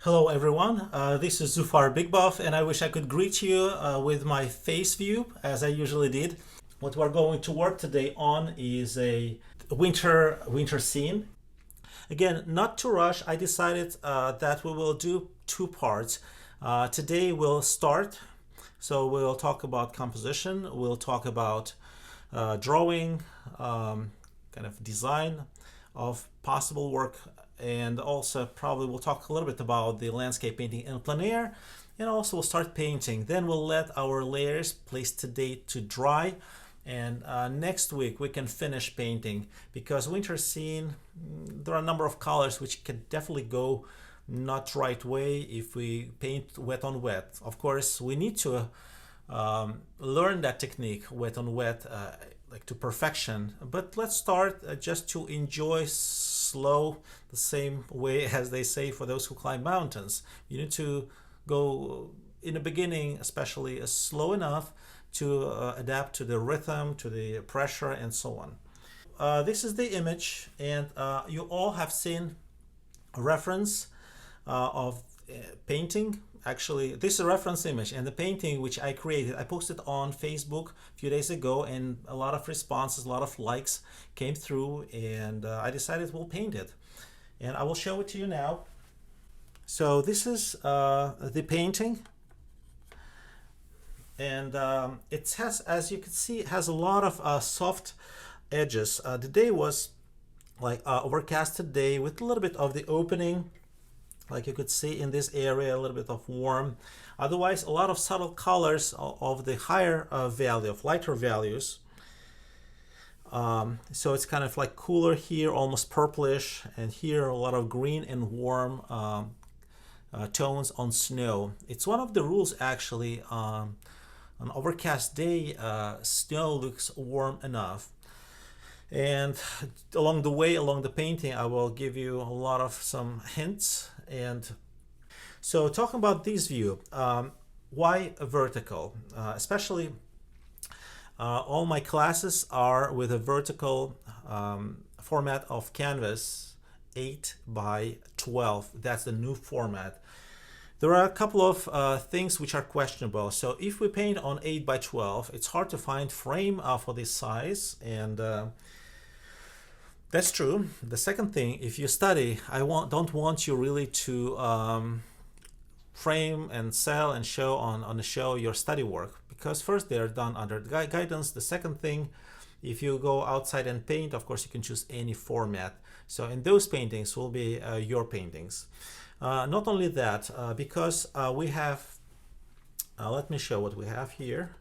Hello everyone, this is Zufar Bikbov and I wish I could greet you with my face view as I usually did. What we're going to work today on is a winter scene. Again, not to rush, I decided that we will do two parts. Today we'll start, so we'll talk about composition, we'll talk about drawing, kind of design of possible work, and also probably we'll talk a little bit about the landscape painting in plein air, and also we'll start painting. Then we'll let our layers place today to dry, and next week we can finish painting, because winter scene, there are a number of colors which can definitely go not right way if we paint wet on wet. Of course we need to learn that technique, wet on wet, like to perfection, but let's start just to enjoy slow, the same way as they say for those who climb mountains. You need to go in the beginning especially slow enough to adapt to the rhythm, to the pressure, and so on. This is the image, and you all have seen a reference of painting. Actually, this is a reference image, and the painting which I created, I posted on Facebook a few days ago, and a lot of responses, a lot of likes came through, and I decided we'll paint it. And I will show it to you now. So this is the painting, and it has, as you can see, it has a lot of soft edges. The day was like overcasted day with a little bit of the opening, like you could see in this area, a little bit of warm. Otherwise, a lot of subtle colors of the higher value, of lighter values. So it's kind of like cooler here, almost purplish, and here a lot of green and warm tones on snow. It's one of the rules actually. On an overcast day, snow looks warm enough. And along the way, along the painting, I will give you a lot of some hints. And so talking about this view, why vertical? Especially all my classes are with a vertical format of canvas, 8 by 12. That's the new format. There are a couple of things which are questionable. So if we paint on 8 by 12, it's hard to find frame for this size, and that's true. The second thing, if you study, don't want you really to frame and sell and show on the show your study work, because first they're done under guidance. The second thing, if you go outside and paint, of course you can choose any format. So in those paintings will be your paintings. Not only that, because we have, let me show what we have here.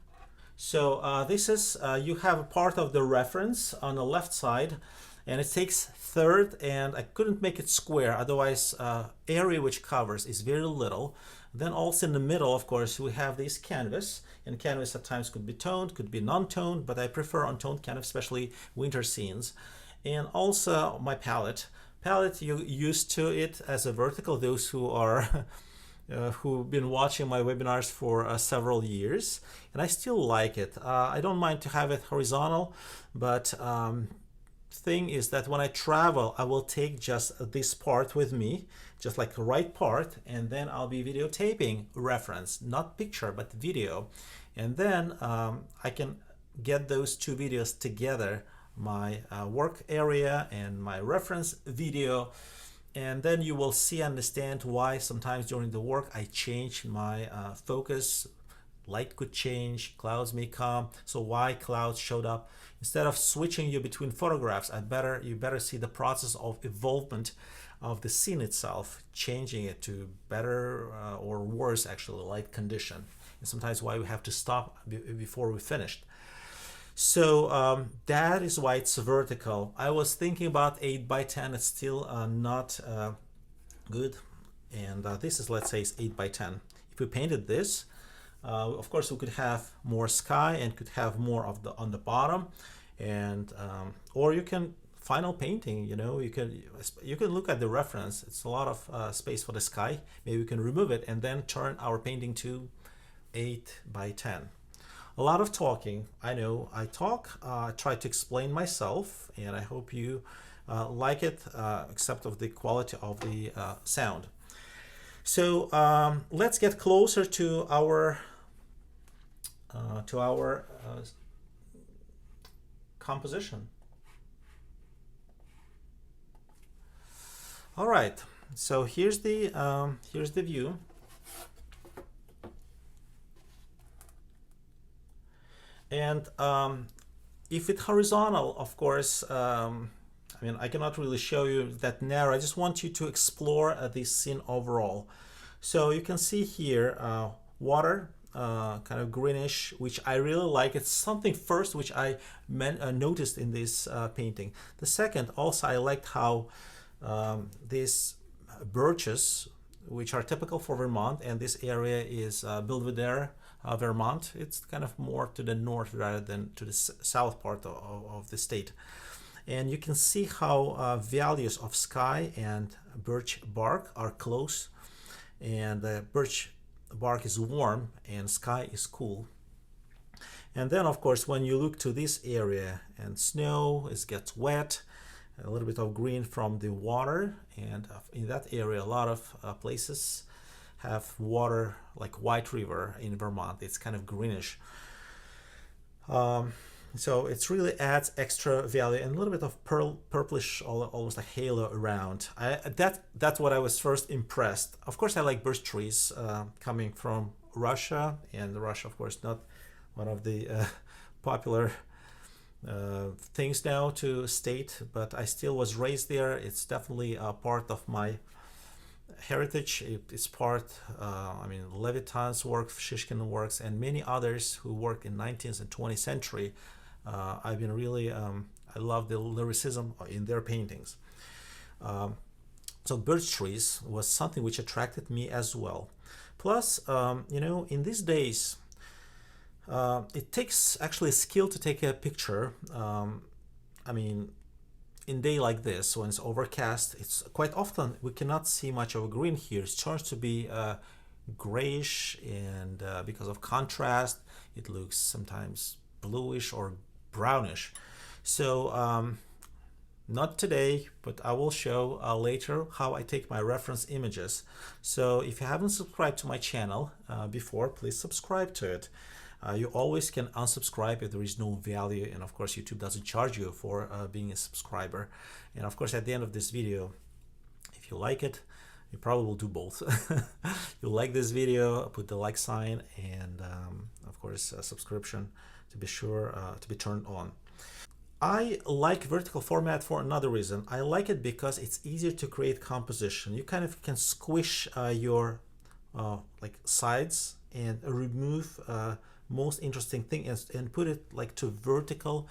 So this is, you have a part of the reference on the left side, and it takes third, and I couldn't make it square, otherwise area which covers is very little. Then also in the middle, of course, we have this canvas, and canvas at times could be toned, could be non-toned, but I prefer untoned canvas, especially winter scenes. And also my palette, you used to it as a vertical, those who are who've been watching my webinars for several years, and I still like it. I don't mind to have it horizontal, but thing is that when I travel, I will take just this part with me, just like the right part, and then I'll be videotaping reference, not picture but video, and then I can get those two videos together, my work area and my reference video, and then you will see, understand why sometimes during the work I change my focus. Light could change, clouds may come, so why clouds showed up. Instead of switching you between photographs, you better see the process of evolvement of the scene itself, changing it to better or worse, actually, light condition. And sometimes why we have to stop before we finished. So that is why it's vertical. I was thinking about 8 by 10. It's still not good. And this is, let's say, it's 8 by 10. If we painted this, of course, we could have more sky and could have more of the on the bottom, and or you can final painting. You know, you can look at the reference. It's a lot of space for the sky. Maybe we can remove it and then turn our painting to 8 by 10. A lot of talking. I know I talk. Try to explain myself, and I hope you like it, except of the quality of the sound. So let's get closer to our composition. All right. So here's the view. And if it's horizontal, of course, I mean, I cannot really show you that narrow. I just want you to explore this scene overall. So you can see here water, kind of greenish, which I really like. It's something first which I noticed in this painting. The second, also, I liked how these birches, which are typical for Vermont, and this area is Belvedere, Vermont. It's kind of more to the north rather than to the south part of the state. And you can see how values of sky and birch bark are close, and the birch bark is warm and sky is cool. And then of course when you look to this area and snow, it gets wet, a little bit of green from the water, and in that area a lot of places have water, like White River in Vermont. It's kind of greenish. So it really adds extra value and a little bit of purplish, almost like halo around. That's what I was first impressed. Of course, I like birch trees coming from Russia, and Russia, of course, not one of the popular things now to state, but I still was raised there. It's definitely a part of my heritage. It's part, I mean, Leviton's work, Shishkin works, and many others who work in 19th and 20th century. I've been really, I love the lyricism in their paintings. So birch trees was something which attracted me as well. Plus, you know, in these days, it takes actually skill to take a picture. I mean, in day like this, when it's overcast, it's quite often we cannot see much of a green here. It turns to be grayish, and because of contrast, it looks sometimes bluish or brownish. So not today, but I will show later how I take my reference images. So if you haven't subscribed to my channel before, please subscribe to it. You always can unsubscribe if there is no value, and of course YouTube doesn't charge you for being a subscriber. And of course at the end of this video, if you like it, you probably will do both. You like this video, put the like sign, and of course a subscription to be sure to be turned on. I like vertical format for another reason. I like it because it's easier to create composition. You kind of can squish your like sides and remove most interesting thing and put it like to vertical,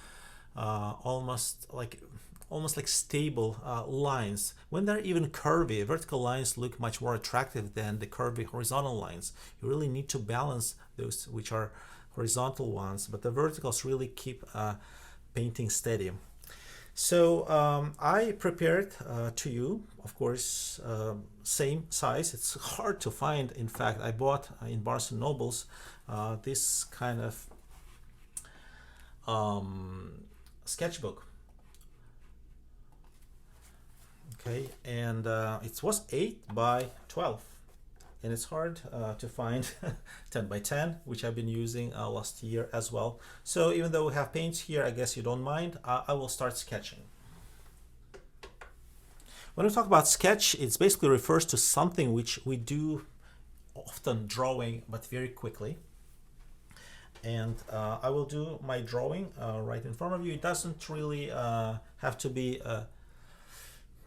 almost like stable lines. When they're even curvy, vertical lines look much more attractive than the curvy horizontal lines. You really need to balance those which are horizontal ones, but the verticals really keep painting steady. So I prepared to you, of course, same size. It's hard to find. In fact, I bought in Barnes and Nobles this kind of sketchbook. Okay, and it was 8 by 12. And it's hard to find 10 by 10, which I've been using last year as well. So even though we have paints here, I guess you don't mind, I will start sketching. When we talk about sketch, it basically refers to something which we do often drawing, but very quickly. And I will do my drawing right in front of you. It doesn't really have to be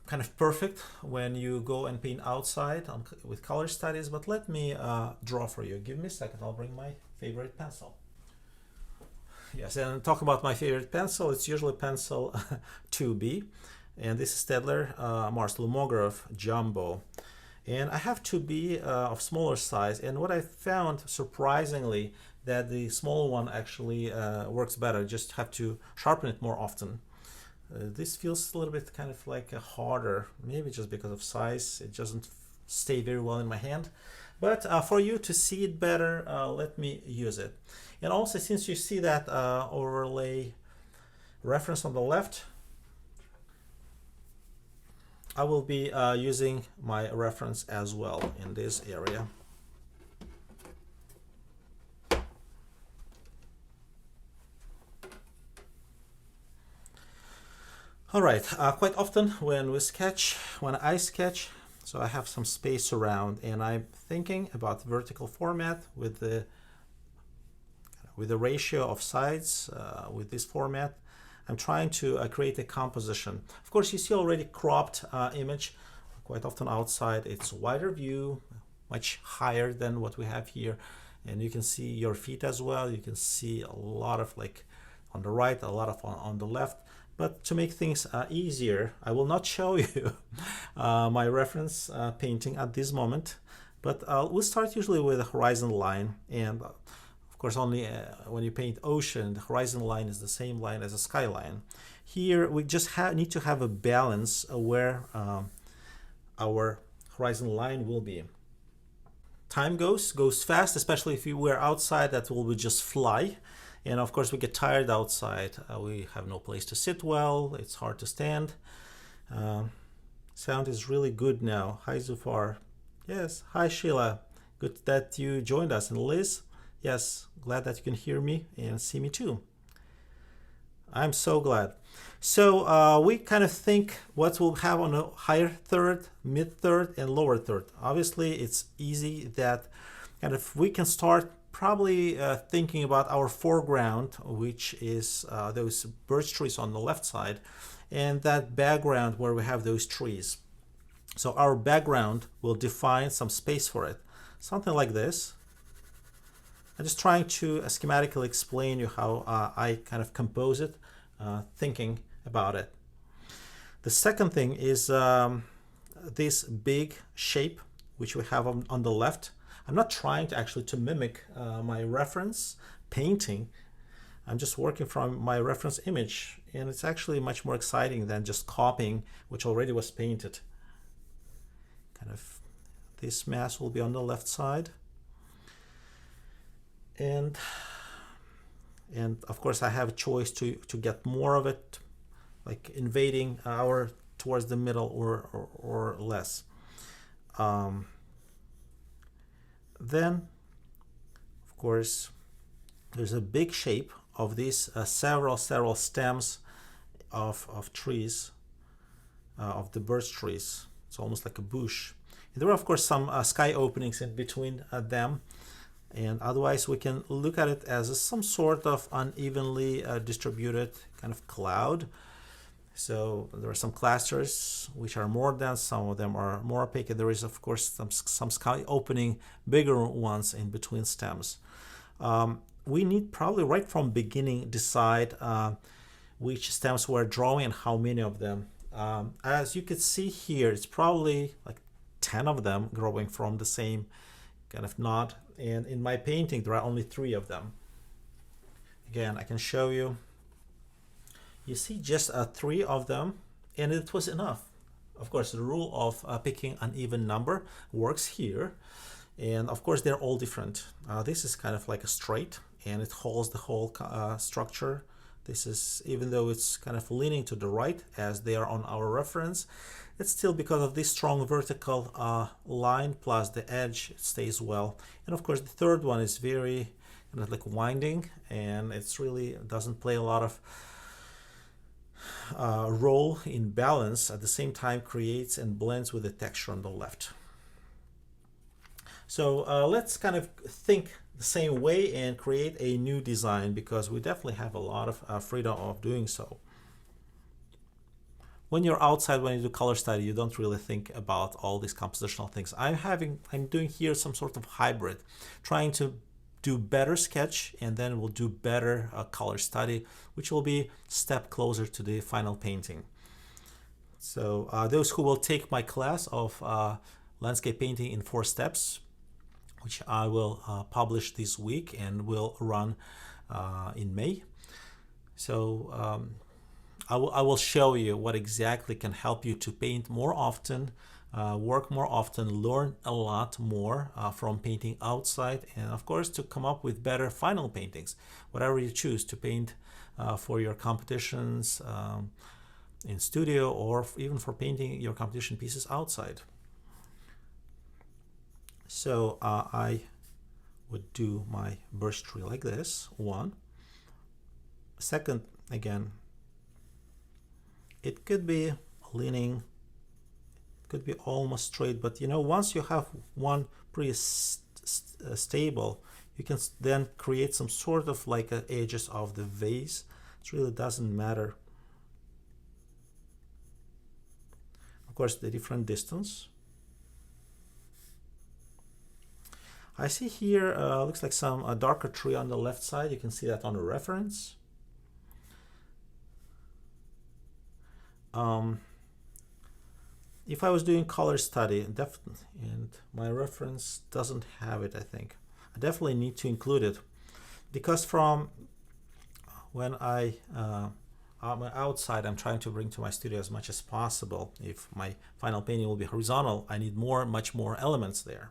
kind of perfect when you go and paint outside with color studies, but let me draw for you. Give me a second, I'll bring my favorite pencil. Yes, and talk about my favorite pencil, it's usually pencil 2B, and this is Staedtler Mars Lumograph Jumbo. And I have 2B of smaller size, and what I found surprisingly that the smaller one actually works better, just have to sharpen it more often. This feels a little bit kind of like a harder, maybe just because of size. It doesn't stay very well in my hand. But for you to see it better, let me use it. And also, since you see that overlay reference on the left, I will be using my reference as well in this area. All right, quite often when I sketch, so I have some space around and I'm thinking about vertical format with the ratio of sides with this format. I'm trying to create a composition. Of course, you see already cropped image. Quite often outside, it's wider view, much higher than what we have here. And you can see your feet as well. You can see a lot of like on the right, a lot of on the left. But to make things easier, I will not show you my reference painting at this moment. But we'll start usually with a horizon line. And of course, only when you paint ocean, the horizon line is the same line as a skyline. Here, we just need to have a balance where our horizon line will be. Time goes fast, especially if you were outside, that will just fly. And of course, we get tired outside. We have no place to sit well. It's hard to stand. Sound is really good now. Hi, Zufar. Yes. Hi, Sheila. Good that you joined us. And Liz, yes, glad that you can hear me and see me too. I'm so glad. So we kind of think what we'll have on a higher third, mid third, and lower third. Obviously, it's easy that kind of we can start probably thinking about our foreground, which is those birch trees on the left side, and that background where we have those trees. So our background will define some space for it. Something like this. I'm just trying to schematically explain you how I kind of compose it, thinking about it. The second thing is this big shape, which we have on the left. I'm not trying to actually to mimic my reference painting. I'm just working from my reference image, and it's actually much more exciting than just copying which already was painted. Kind of this mass will be on the left side. And of course I have a choice to get more of it, like invading towards the middle or less. Then of course there's a big shape of these several stems of trees, of the birch trees. It's almost like a bush. And there are of course some sky openings in between them. And otherwise we can look at it as some sort of unevenly distributed kind of cloud. So there are some clusters which are more dense, some of them are more opaque. There is of course some sky opening, bigger ones in between stems. We need probably right from beginning decide which stems we're drawing and how many of them. As you can see here, it's probably like 10 of them growing from the same kind of knot. And in my painting, there are only 3 of them. Again, I can show you. You see just 3 of them, and it was enough. Of course, the rule of picking an even number works here. And of course, they're all different. This is kind of like a straight, and it holds the whole structure. This is, even though it's kind of leaning to the right as they are on our reference, it's still because of this strong vertical line plus the edge, it stays well. And of course, the third one is very kind of like winding, and it's really doesn't play a lot of role in balance. At the same time, creates and blends with the texture on the left. So let's kind of think the same way and create a new design, because we definitely have a lot of freedom of doing so. When you're outside, when you do color study, you don't really think about all these compositional things. I'm doing here some sort of hybrid, trying to do better sketch, and then we'll do better color study, which will be a step closer to the final painting. So those who will take my class of landscape painting in 4 steps, which I will publish this week and will run in May. So I will show you what exactly can help you to paint more often, work more often, learn a lot more from painting outside, and of course to come up with better final paintings, whatever you choose to paint for your competitions, in studio, or even for painting your competition pieces outside. So I would do my brush tree like this, one. Second, again, it could be leaning, could be almost straight, but once you have one pretty stable, you can then create some sort of like edges of the vase. It really doesn't matter. Of course, the different distance. I see here looks like some darker tree on the left side. You can see that on the reference. If I was doing color study, definitely, and my reference doesn't have it, I think. I definitely need to include it, because from when I'm outside, I'm trying to bring to my studio as much as possible. If my final painting will be horizontal, I need much more elements there.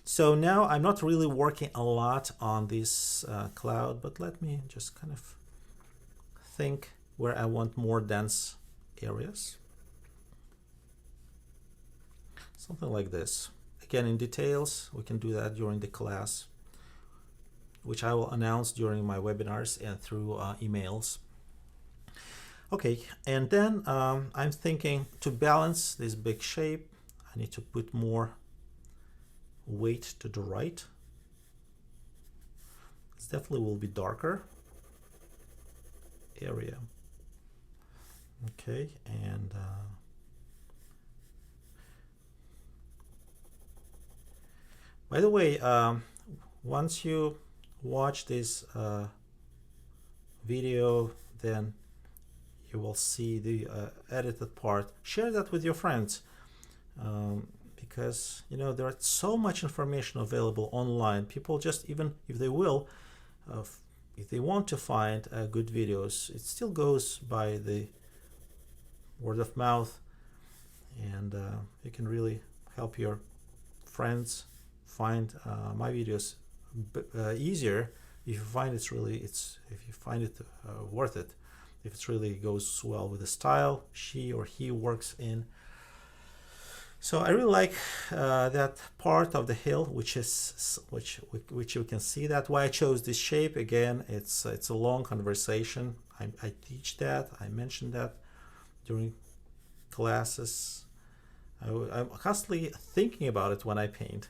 So now I'm not really working a lot on this cloud, but let me just kind of think where I want more dense areas. Something like this. Again, in details, we can do that during the class, which I will announce during my webinars and through emails. Okay, and then I'm thinking to balance this big shape, I need to put more weight to the right. This definitely will be darker area. Okay, and by the way, once you watch this video, then you will see the edited part. Share that with your friends. Because there is so much information available online. People just, even if they will, if they want to find good videos, it still goes by the word of mouth, and you can really help your friends find my videos easier if you find if you find it worth it, if it really goes well with the style she or he works in. So I really like that part of the hill, which you can see. That why I chose this shape. Again, it's a long conversation. I teach that. I mentioned that during classes. I'm constantly thinking about it when I paint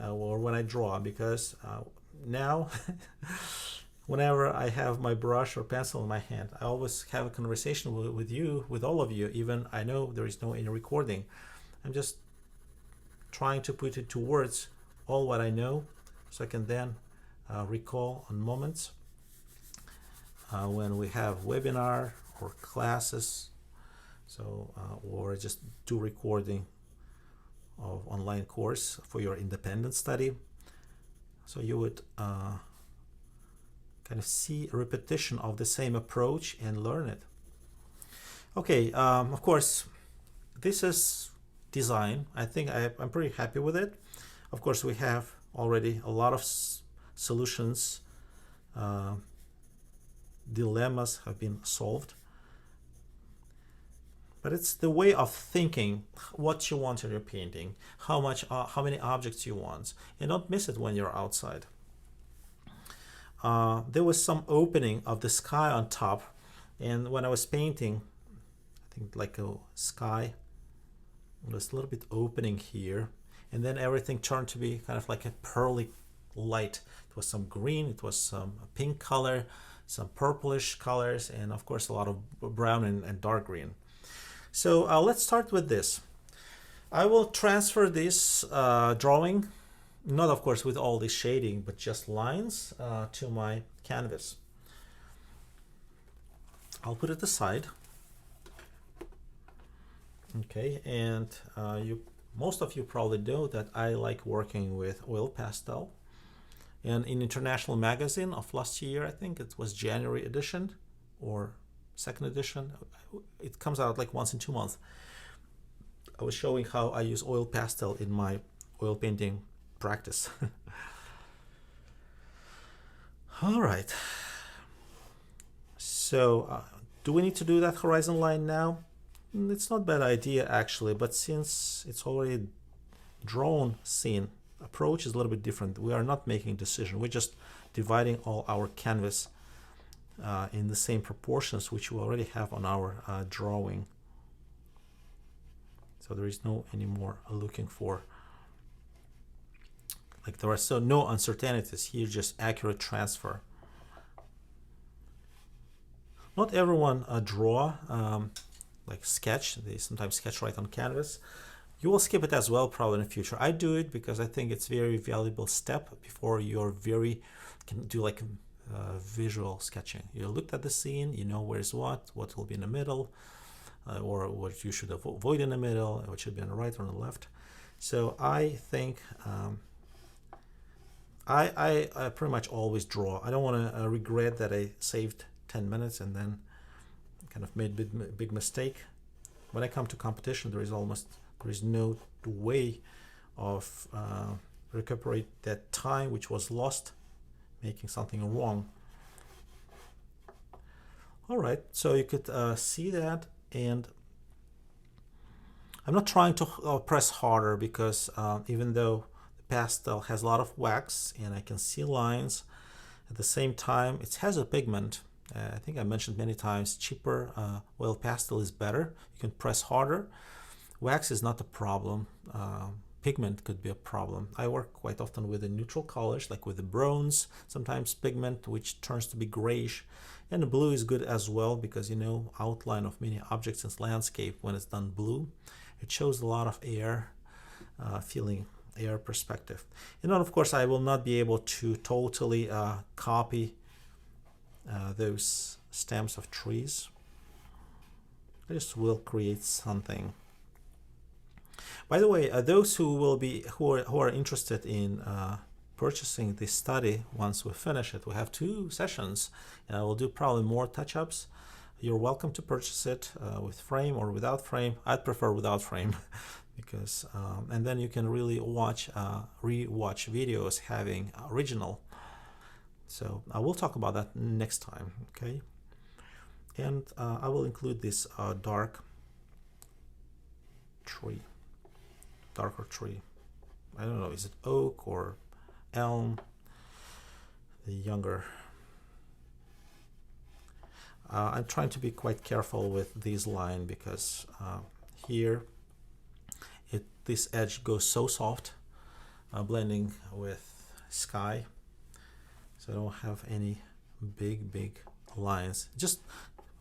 or when I draw, because now whenever I have my brush or pencil in my hand, I always have a conversation with you, with all of you. Even I know there is no any recording. I'm just trying to put into words all what I know, so I can then recall on moments when we have webinar or classes, so or just do recording of online course for your independent study. So you would kind of see a repetition of the same approach and learn it. Okay, of course, this is design. I think I'm pretty happy with it. Of course, we have already a lot of solutions. Dilemmas have been solved. But it's the way of thinking what you want in your painting, how many objects you want, and don't miss it when you're outside. There was some opening of the sky on top, and when I was painting, I think like a sky, there's a little bit opening here, and then everything turned to be kind of like a pearly light. It was some green, it was some pink color, some purplish colors, and of course a lot of brown and dark green. So let's start with this. I will transfer this drawing, not of course with all this shading, but just lines to my canvas. I'll put it aside. Okay, and most of you probably know that I like working with oil pastel. And in International Magazine of last year, I think it was January edition or second edition, it comes out like once in 2 months. I was showing how I use oil pastel in my oil painting practice. All right. So Do we need to do that horizon line now? It's not a bad idea actually, but since it's already drawn scene, approach is a little bit different. We are not making a decision. We're just dividing all our canvas in the same proportions which we already have on our drawing. So there is no anymore looking for, like there are so no uncertainties here, just accurate transfer. Not everyone draw like sketch. They sometimes sketch right on canvas. You will skip it as well probably in the future. I do it because I think it's very valuable step before you're can do like visual sketching. You looked at the scene, you know where's what will be in the middle, or what you should avoid in the middle, what should be on the right or on the left. So I think I pretty much always draw. I don't want to regret that I saved 10 minutes and then kind of made big mistake. When I come to competition, there is no way of recuperate that time which was lost making something wrong. All right, so you could see that, and I'm not trying to press harder because even though the pastel has a lot of wax and I can see lines, at the same time it has a pigment. I think I mentioned many times, cheaper oil pastel is better. You can press harder. Wax is not a problem. Pigment could be a problem. I work quite often with the neutral colors, like with the bronze, sometimes pigment, which turns to be grayish. And the blue is good as well because, you know, outline of many objects in landscape, when it's done blue, it shows a lot of air, feeling, air perspective. And then, of course, I will not be able to totally copy those stems of trees. I just will create something. By the way, those who are interested in purchasing this study, once we finish it, we have 2 sessions, and I will do probably more touch-ups. You're welcome to purchase it with frame or without frame. I'd prefer without frame because and then you can really re-watch videos having original. So I will talk about that next time, okay? And I will include this darker tree. I don't know, is it oak or elm? The younger. I'm trying to be quite careful with this line because here this edge goes so soft, blending with sky. So I don't have any big lines. Just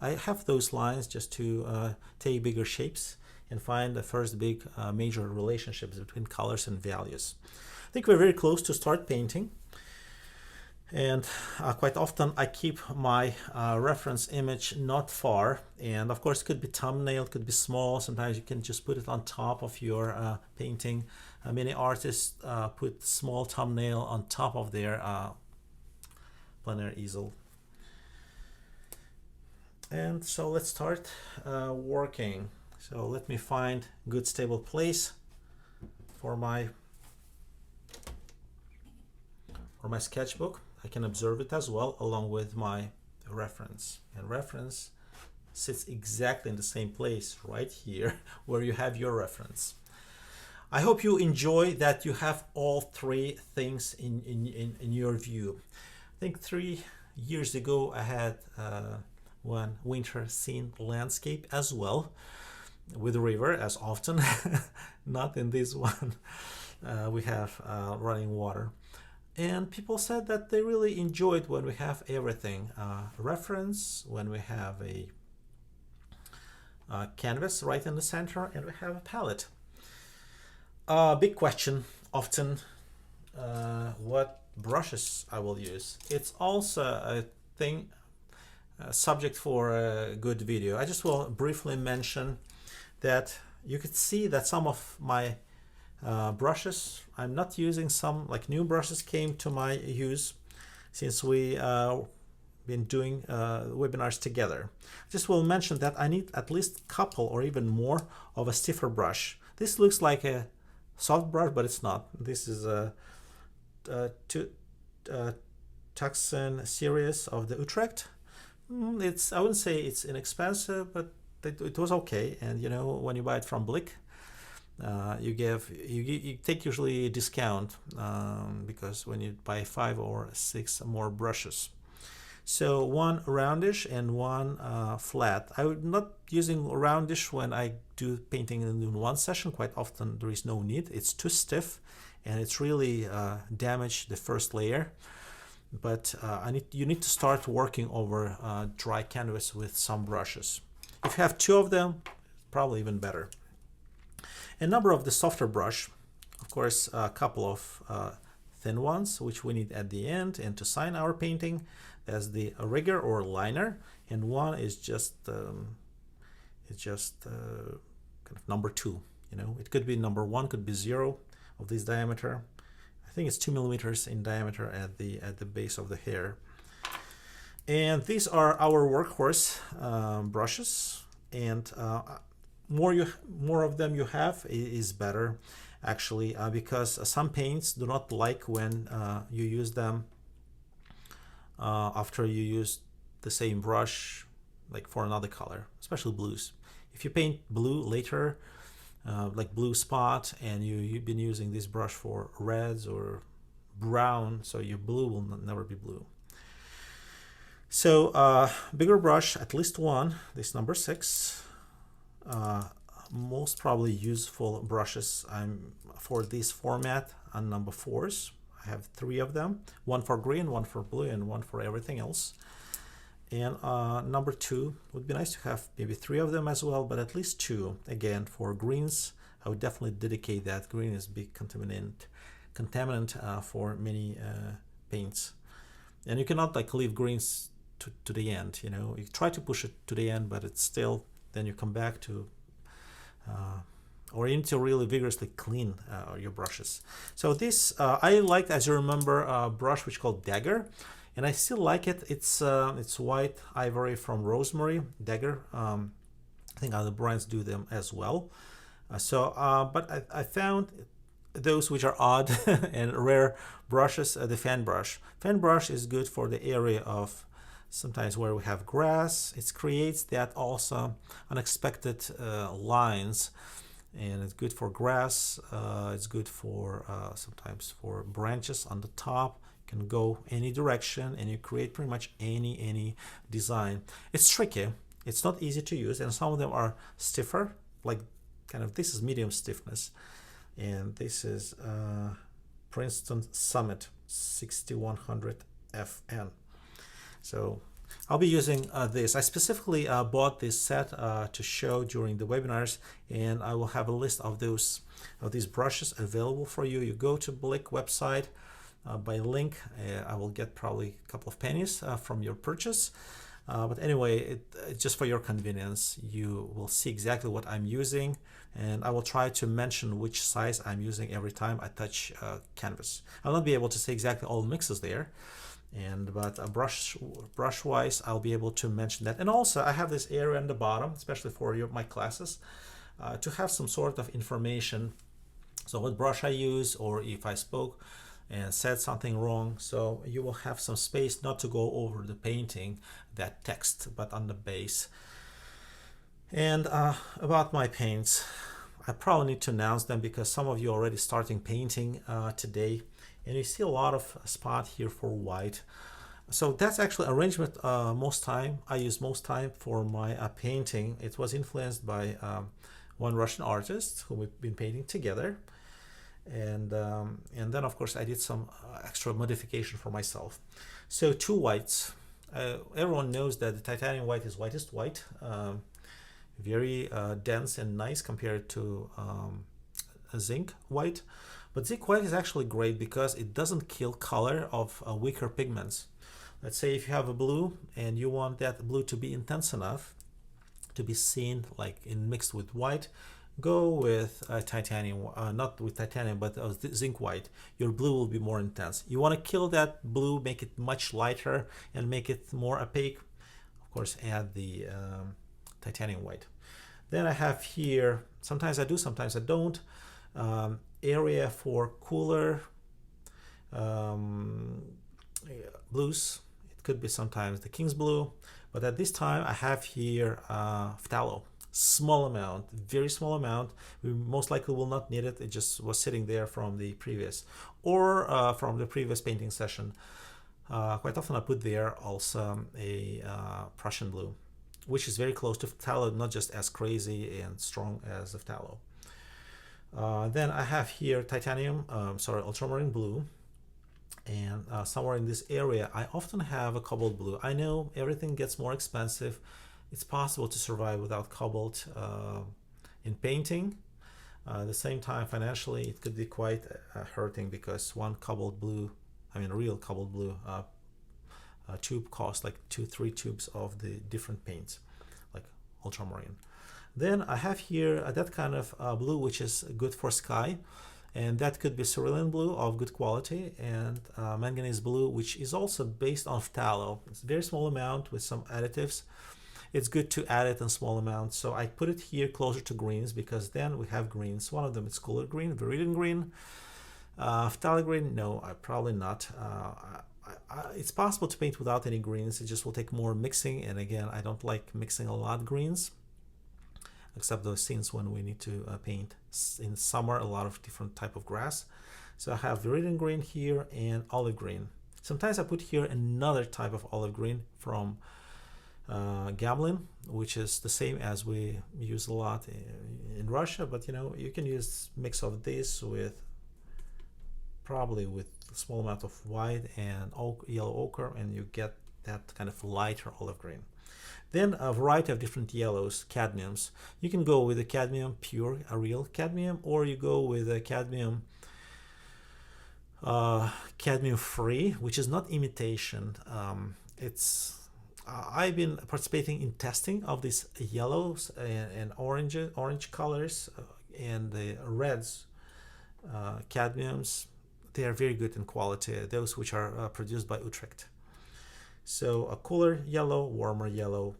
I have those lines just to take bigger shapes and find the first big major relationships between colors and values. I think we're very close to start painting, and quite often I keep my reference image not far, and of course it could be thumbnail, it could be small. Sometimes you can just put it on top of your painting. Many artists put small thumbnail on top of their plein air easel. And so let's start working. So let me find good stable place for my sketchbook. I can observe it as well along with my reference. And reference sits exactly in the same place right here where you have your reference. I hope you enjoy that you have all 3 things in your view. I think 3 years ago I had one winter scene landscape as well, with a river as often. Not in this one. We have running water, and people said that they really enjoyed when we have everything, reference, when we have a canvas right in the center, and we have a palette. Big question often, what brushes I will use. It's also a thing, subject for a good video. I just will briefly mention that you could see that some of my brushes I'm not using. Some like new brushes came to my use since we been doing webinars together. Just will mention that I need at least a couple or even more of a stiffer brush. This looks like a soft brush, but it's not. This is a Tucson series of the Utrecht I wouldn't say it's inexpensive, but it was okay. And when you buy it from Blick, you take usually a discount, because when you buy 5 or 6 more brushes. So one roundish and one flat. I'm not using roundish when I do painting in one session. Quite often there is no need. It's too stiff, and it's really damaged the first layer. But you need to start working over dry canvas with some brushes. If you have 2 of them, probably even better. A number of the softer brush, of course, a couple of thin ones, which we need at the end and to sign our painting. There's the rigger or liner, and one is just kind of number 2. It could be number 1, could be 0 of this diameter. I think it's 2 millimeters in diameter at the base of the hair. And these are our workhorse brushes, and more of them you have is better, actually, because some paints do not like when you use them after you use the same brush, like for another color, especially blues. If you paint blue later, like blue spot, and you've been using this brush for reds or brown, so your blue will never be blue. So bigger brush, at least one, this number 6. Most probably useful brushes for this format on number 4s. I have 3 of them, one for green, one for blue, and one for everything else. And number 2 would be nice to have maybe 3 of them as well, but at least 2. Again, for greens, I would definitely dedicate that. Green is a big contaminant for many paints. And you cannot leave greens to the end. You try to push it to the end, but it's still, then you come back to or you need to really vigorously clean your brushes. So this I liked, as you remember, a brush which is called Dagger, and I still like it. It's white ivory from Rosemary Dagger. I think other brands do them as well. But I found those which are odd and rare brushes. The fan brush. Fan brush is good for the area of sometimes where we have grass. It creates that also unexpected lines, and it's good for grass. It's good for sometimes for branches on the top. You can go any direction and you create pretty much any design. It's tricky. It's not easy to use, and some of them are stiffer, like kind of this is medium stiffness, and this is Princeton Summit 6100 FN. So I'll be using this. I specifically bought this set to show during the webinars, and I will have a list of these brushes available for you. You go to Blick website by link. I will get probably a couple of pennies from your purchase. But anyway, just for your convenience, you will see exactly what I'm using, and I will try to mention which size I'm using every time I touch canvas. I'll not be able to say exactly all mixes there, but brush wise I'll be able to mention that. And also I have this area on the bottom, especially for my classes, to have some sort of information, so what brush I use, or if I spoke and said something wrong, so you will have some space not to go over the painting, that text, but on the base. And about my paints, I probably need to announce them because some of you are already starting painting today, and you see a lot of spot here for white. So that's actually arrangement I use most time for my painting. It was influenced by one Russian artist who we've been painting together, and then of course I did some extra modification for myself. So 2 whites. Everyone knows that the titanium white is whitest white, very dense and nice compared to a zinc white. But zinc white is actually great because it doesn't kill color of weaker pigments. Let's say if you have a blue and you want that blue to be intense enough to be seen like mixed with white, go with titanium, not with titanium, but zinc white. Your blue will be more intense. You want to kill that blue, make it much lighter and make it more opaque, of course add the titanium white. Then I have here, sometimes I do, sometimes I don't, area for cooler blues. It could be sometimes the King's blue, But at this time, I have here phthalo, small amount, very small amount. We most likely will not need it. It just was sitting there from the previous, or from the previous painting session. Quite often I put there also a Prussian blue, which is very close to phthalo, not just as crazy and strong as the phthalo. Then I have here titanium, ultramarine blue. And somewhere in this area, I often have a cobalt blue. I know everything gets more expensive. It's possible to survive without cobalt in painting. At the same time, financially, it could be quite hurting, because one cobalt blue, real cobalt blue tube costs like 2-3 tubes of the different paints, like ultramarine. Then I have here that kind of blue, which is good for sky. And that could be cerulean blue of good quality, and manganese blue, which is also based on phthalo. It's a very small amount with some additives. It's good to add it in small amounts. So I put it here closer to greens, because then we have greens. One of them is cooler green, viridian green. Phthalic green, no, probably not. It's possible to paint without any greens. It just will take more mixing. And again, I don't like mixing a lot greens, except those scenes when we need to paint in summer a lot of different type of grass. So I have viridian green here and olive green. Sometimes I put here another type of olive green from Gamlin, which is the same as we use a lot in Russia, but you can use mix of this with probably with a small amount of white and yellow ochre, and you get that kind of lighter olive green. Then a variety of different yellows, cadmiums. You can go with a cadmium pure, a real cadmium, or you go with a cadmium free, which is not imitation. I've been participating in testing of these yellows and orange colors and the reds cadmiums. They are very good in quality, those which are produced by Utrecht. So a cooler yellow, warmer yellow,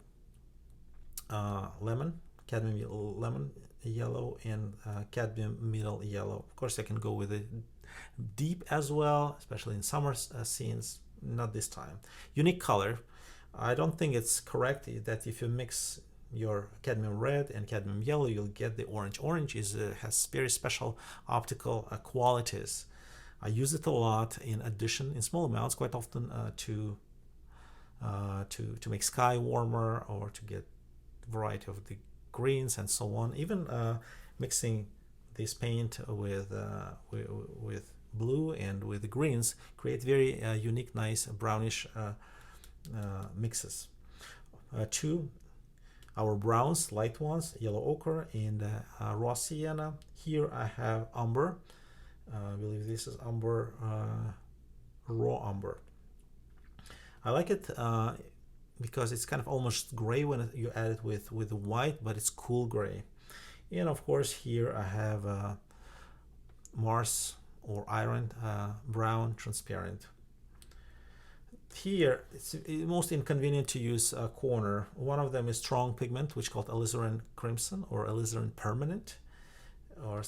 lemon, cadmium lemon yellow, and cadmium middle yellow. Of course, I can go with it deep as well, especially in summer scenes. Not this time. Unique color. I don't think it's correct that if you mix your cadmium red and cadmium yellow, you'll get the orange. Orange has very special optical qualities. I use it a lot in addition, in small amounts, quite often to make sky warmer, or to get variety of the greens and so on. Even mixing this paint with blue and with the greens create very unique, nice brownish mixes. Two, our browns, light ones, yellow ochre and raw sienna. Here I have umber. I believe this is umber, raw umber. I like it because it's kind of almost gray when you add it with white, but it's cool gray. And of course here I have Mars or iron brown transparent. Here it's most inconvenient to use a corner. One of them is strong pigment, which is called alizarin crimson or alizarin permanent. Or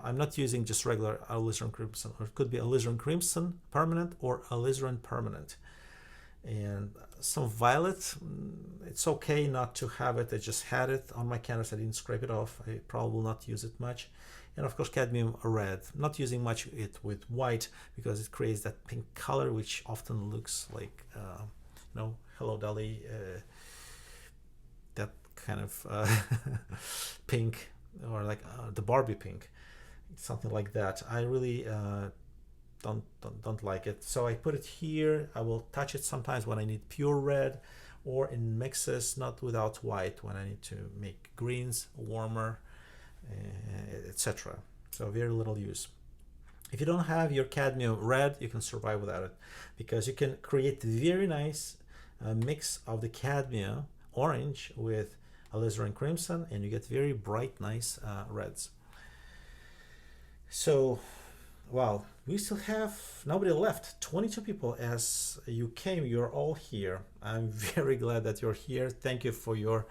I'm not using just regular alizarin crimson, or it could be alizarin crimson permanent or alizarin permanent. And some violet, it's okay not to have it. I just had it on my canvas. I didn't scrape it off. I probably will not use it much. And of course cadmium red, not using much it with white because it creates that pink color, which often looks like Hello Dolly, that kind of pink, or like the Barbie pink, something like that. I really don't like it, so I put it here. I will touch it sometimes when I need pure red, or in mixes, not without white, when I need to make greens warmer, etc. So very little use. If you don't have your cadmium red, you can survive without it, because you can create very nice mix of the cadmium orange with alizarin crimson, and you get very bright, nice reds. So, wow, we still have nobody left. 22 people as you came. You're all here. I'm very glad that you're here. Thank you for your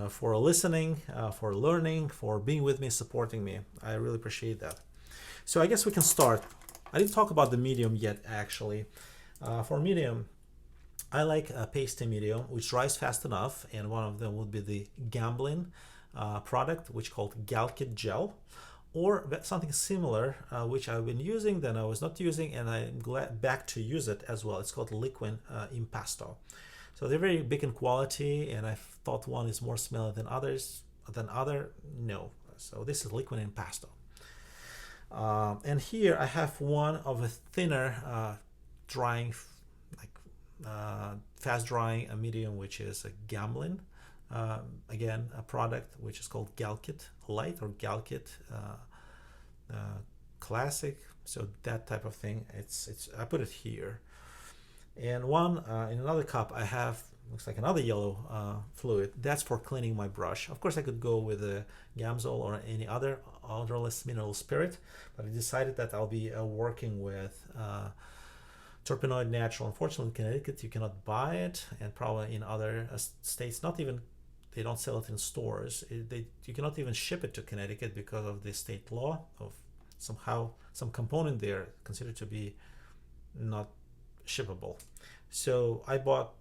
for listening, for learning, for being with me, supporting me. I really appreciate that. So I guess we can start. I didn't talk about the medium yet, actually. For medium, I like a pasty medium which dries fast enough, and one of them would be the Gamblin product, which called Galkit Gel, or something similar, which I've been using, then I was not using, and I'm glad back to use it as well. It's called Liquid Impasto. So they're very big in quality, and I thought one is more smelly than other. No. So this is Liquid Impasto. And here I have one of a thinner drying, fast drying a medium, which is a Gamblin. Again, a product which is called Galkit Light or Galkit Classic. So that type of thing. It's I put it here. And one in another cup I have, looks like another yellow fluid. That's for cleaning my brush. Of course I could go with a Gamsol or any other odorless mineral spirit, but I decided that I'll be working with Terpenoid Natural. Unfortunately in Connecticut you cannot buy it, and probably in other states, not even, they don't sell it in stores. You cannot even ship it to Connecticut because of the state law of somehow some component there considered to be not shippable. So I bought,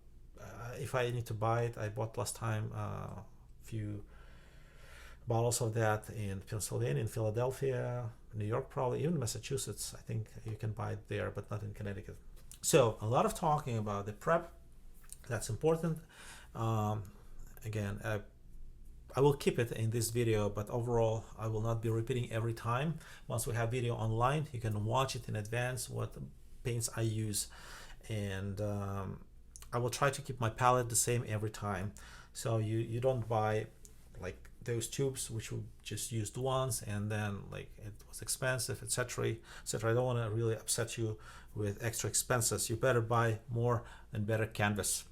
if I need to buy it, I bought last time a few bottles of that in Pennsylvania, in Philadelphia, New York, probably even Massachusetts. I think you can buy it there, but not in Connecticut. So a lot of talking about the prep. That's important. Again, I will keep it in this video, but overall I will not be repeating every time. Once we have video online, you can watch it in advance, what paints I use, and I will try to keep my palette the same every time. So you don't buy like those tubes which we just used once and then like it was expensive, etc., etc. I don't want to really upset you with extra expenses. You better buy more and better canvas.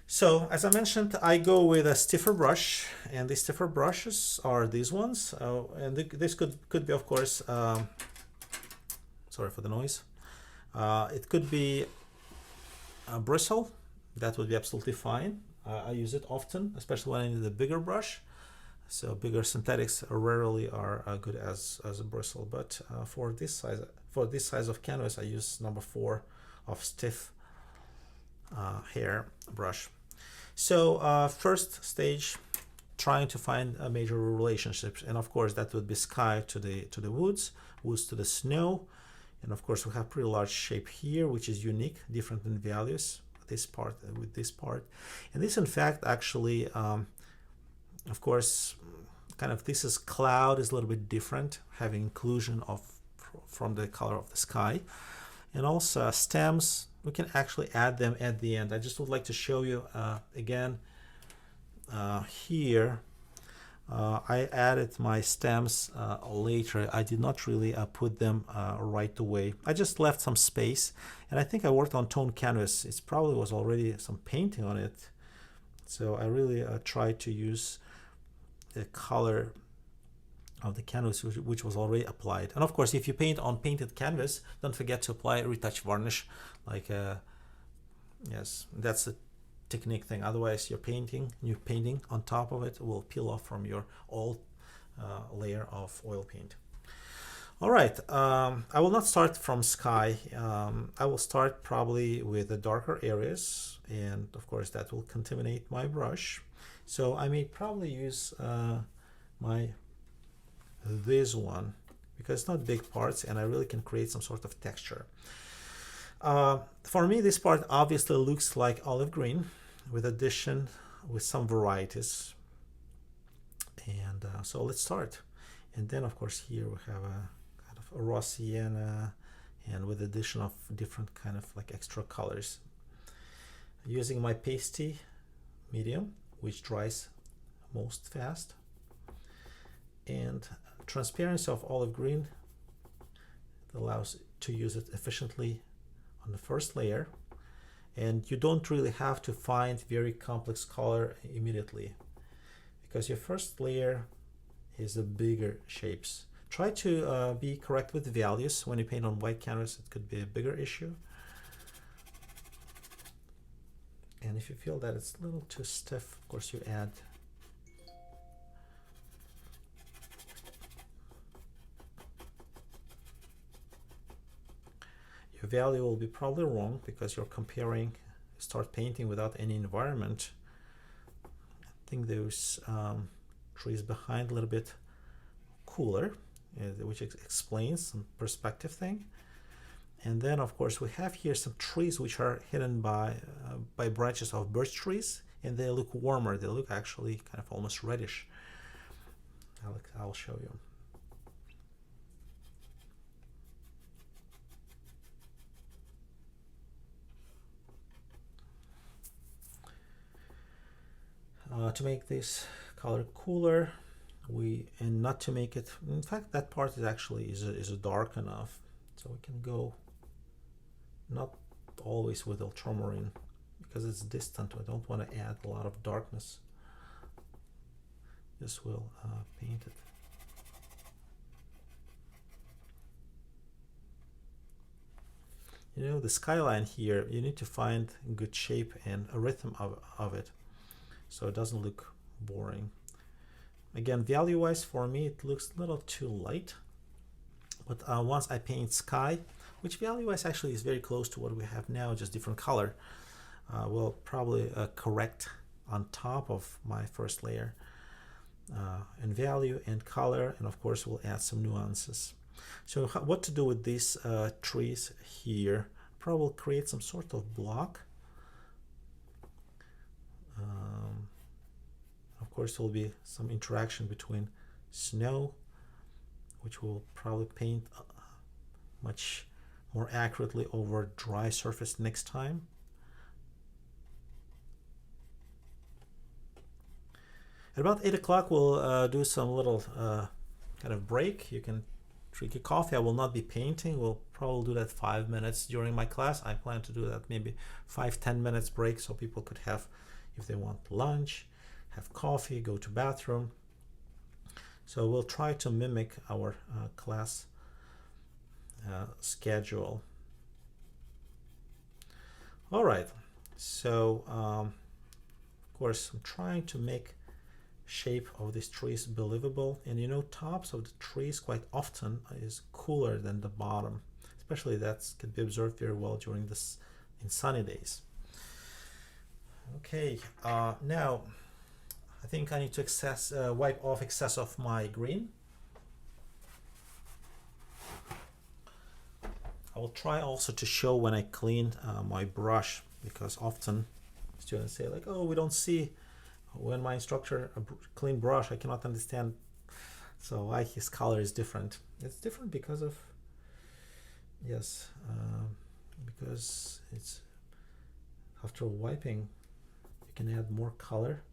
So as I mentioned, I go with a stiffer brush, and the stiffer brushes are these ones, and this could be, of course, sorry for the noise. It could be a bristle. That would be absolutely fine. I use it often, especially when I need a bigger brush. So bigger synthetics rarely are good as a bristle, but for this size of canvas, I use number 4 of stiff hair brush. So first stage, trying to find a major relationships, and of course that would be sky to the woods to the snow, and of course we have pretty large shape here, which is unique, different in values. This part with this part, and this in fact actually, of course, kind of this is cloud is a little bit different, having inclusion of from the color of the sky, and also stems. We can actually add them at the end. I just would like to show you again here. I added my stems later. I did not really put them right away. I just left some space, and I think I worked on toned canvas. It probably was already some painting on it, so I really tried to use the color of the canvas which was already applied. And of course, if you paint on painted canvas, don't forget to apply retouch varnish, like yes, that's a technique thing. Otherwise you're painting on top of it will peel off from your old layer of oil paint. All right, I will not start from sky. I will start probably with the darker areas, and of course that will contaminate my brush. So I may probably use this one because it's not big parts and I really can create some sort of texture. For me, this part obviously looks like olive green with some varieties. And so let's start. And then of course here we have a kind of a raw sienna, and with addition of different kind of like extra colors. Using my pasty medium, which dries most fast, and transparency of olive green allows to use it efficiently on the first layer, and you don't really have to find very complex color immediately because your first layer is the bigger shapes. Try to be correct with the values. When you paint on white canvas, it could be a bigger issue, and if you feel that it's a little too stiff, of course you add value will be probably wrong because you're comparing start painting without any environment. I think those trees behind a little bit cooler, which explains some perspective thing. And then of course we have here some trees which are hidden by branches of birch trees, and they look warmer. They look actually kind of almost reddish. I'll show you. To make this color cooler, and not to make it, in fact that part is actually is dark enough, so we can go not always with ultramarine because it's distant. I don't want to add a lot of darkness. This will paint it. You know, the skyline here, you need to find good shape and a rhythm of it, so it doesn't look boring. Again, value-wise, for me, it looks a little too light. But once I paint sky, which value-wise actually is very close to what we have now, just different color, we'll probably correct on top of my first layer in value and color, and of course we'll add some nuances. So what to do with these trees here? Probably create some sort of block. Of course, there will be some interaction between snow, which will probably paint much more accurately over dry surface next time. At about 8 o'clock, we'll do some little kind of break. You can drink your coffee. I will not be painting. We'll probably do that 5 minutes during my class. I plan to do that maybe 5-10 minutes break, so people could have, if they want lunch, have coffee, go to bathroom. So we'll try to mimic our class schedule. All right, so of course I'm trying to make shape of these trees believable, and you know, tops of the trees quite often is cooler than the bottom, especially that can be observed very well during this in sunny days. Okay, now I think I need to wipe off excess of my green. I will try also to show when I clean my brush, because often students say like, oh, we don't see when my instructor clean brush, I cannot understand so why his color is different. It's different because of, yes, because it's after wiping you can add more color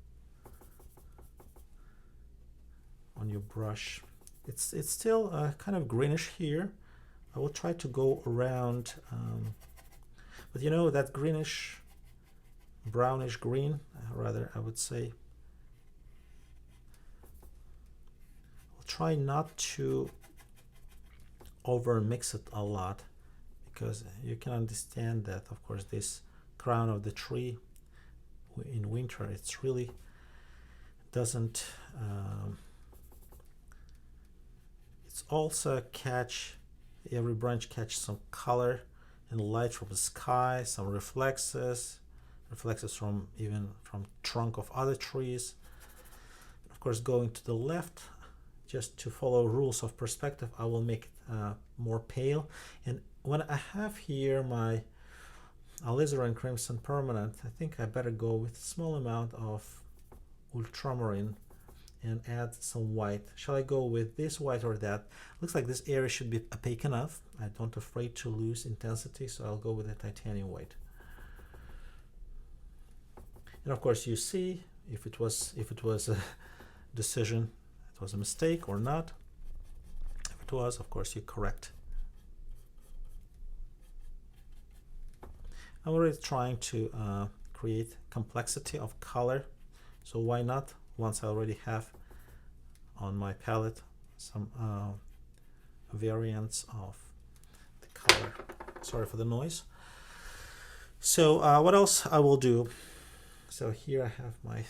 on your brush. It's still kind of greenish here. I will try to go around, but you know, that greenish, brownish green, rather, I would say, I'll try not to over mix it a lot, because you can understand that of course this crown of the tree in winter, it's really doesn't it's also every branch catch some color and light from the sky, some reflexes from even from trunk of other trees. Of course, going to the left, just to follow rules of perspective, I will make it more pale. And when I have here my alizarin crimson permanent, I think I better go with a small amount of ultramarine and add some white. Shall I go with this white or that? Looks like this area should be opaque enough. I don't afraid to lose intensity, so I'll go with the titanium white. And of course, you see if it was a decision, it was a mistake or not. If it was, of course, you correct. I'm already trying to create complexity of color, so why not? Once I already have on my palette some variants of the color. Sorry for the noise. So what else I will do? So here I have my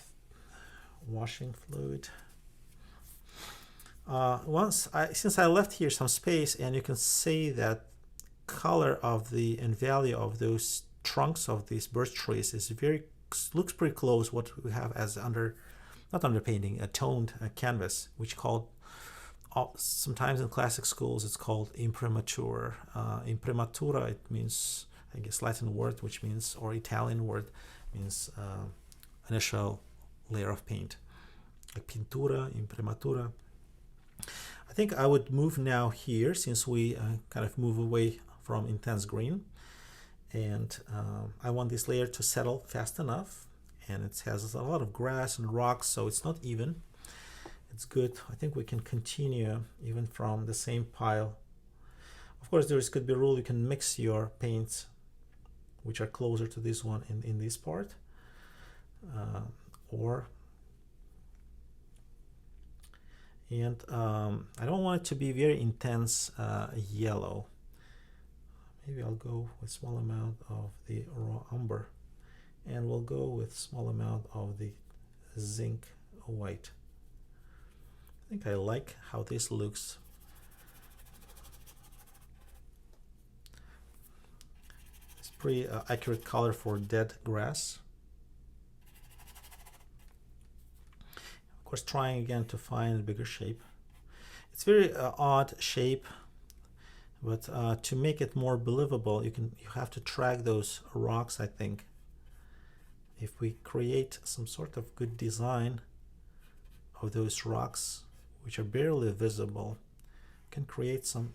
washing fluid. Since I left here some space, and you can see that color of the and value of those trunks of these birch trees is looks pretty close what we have as not underpainting, a toned canvas, which called sometimes in classic schools it's called imprimatur. Imprimatura, it means, I guess, Latin word, which means, or Italian word, means initial layer of paint, like pintura, imprimatura. I think I would move now here, since we kind of move away from intense green, and I want this layer to settle fast enough, and it has a lot of grass and rocks, so it's not even. It's good. I think we can continue even from the same pile. Of course, there could be a rule, you can mix your paints which are closer to this one in this part, I don't want it to be very intense yellow. Maybe I'll go with small amount of the raw umber, and we'll go with small amount of the zinc white. I think I like how this looks. It's pretty accurate color for dead grass. Of course, trying again to find a bigger shape. It's very odd shape, but to make it more believable, you have to track those rocks, I think. If we create some sort of good design of those rocks, which are barely visible, can create some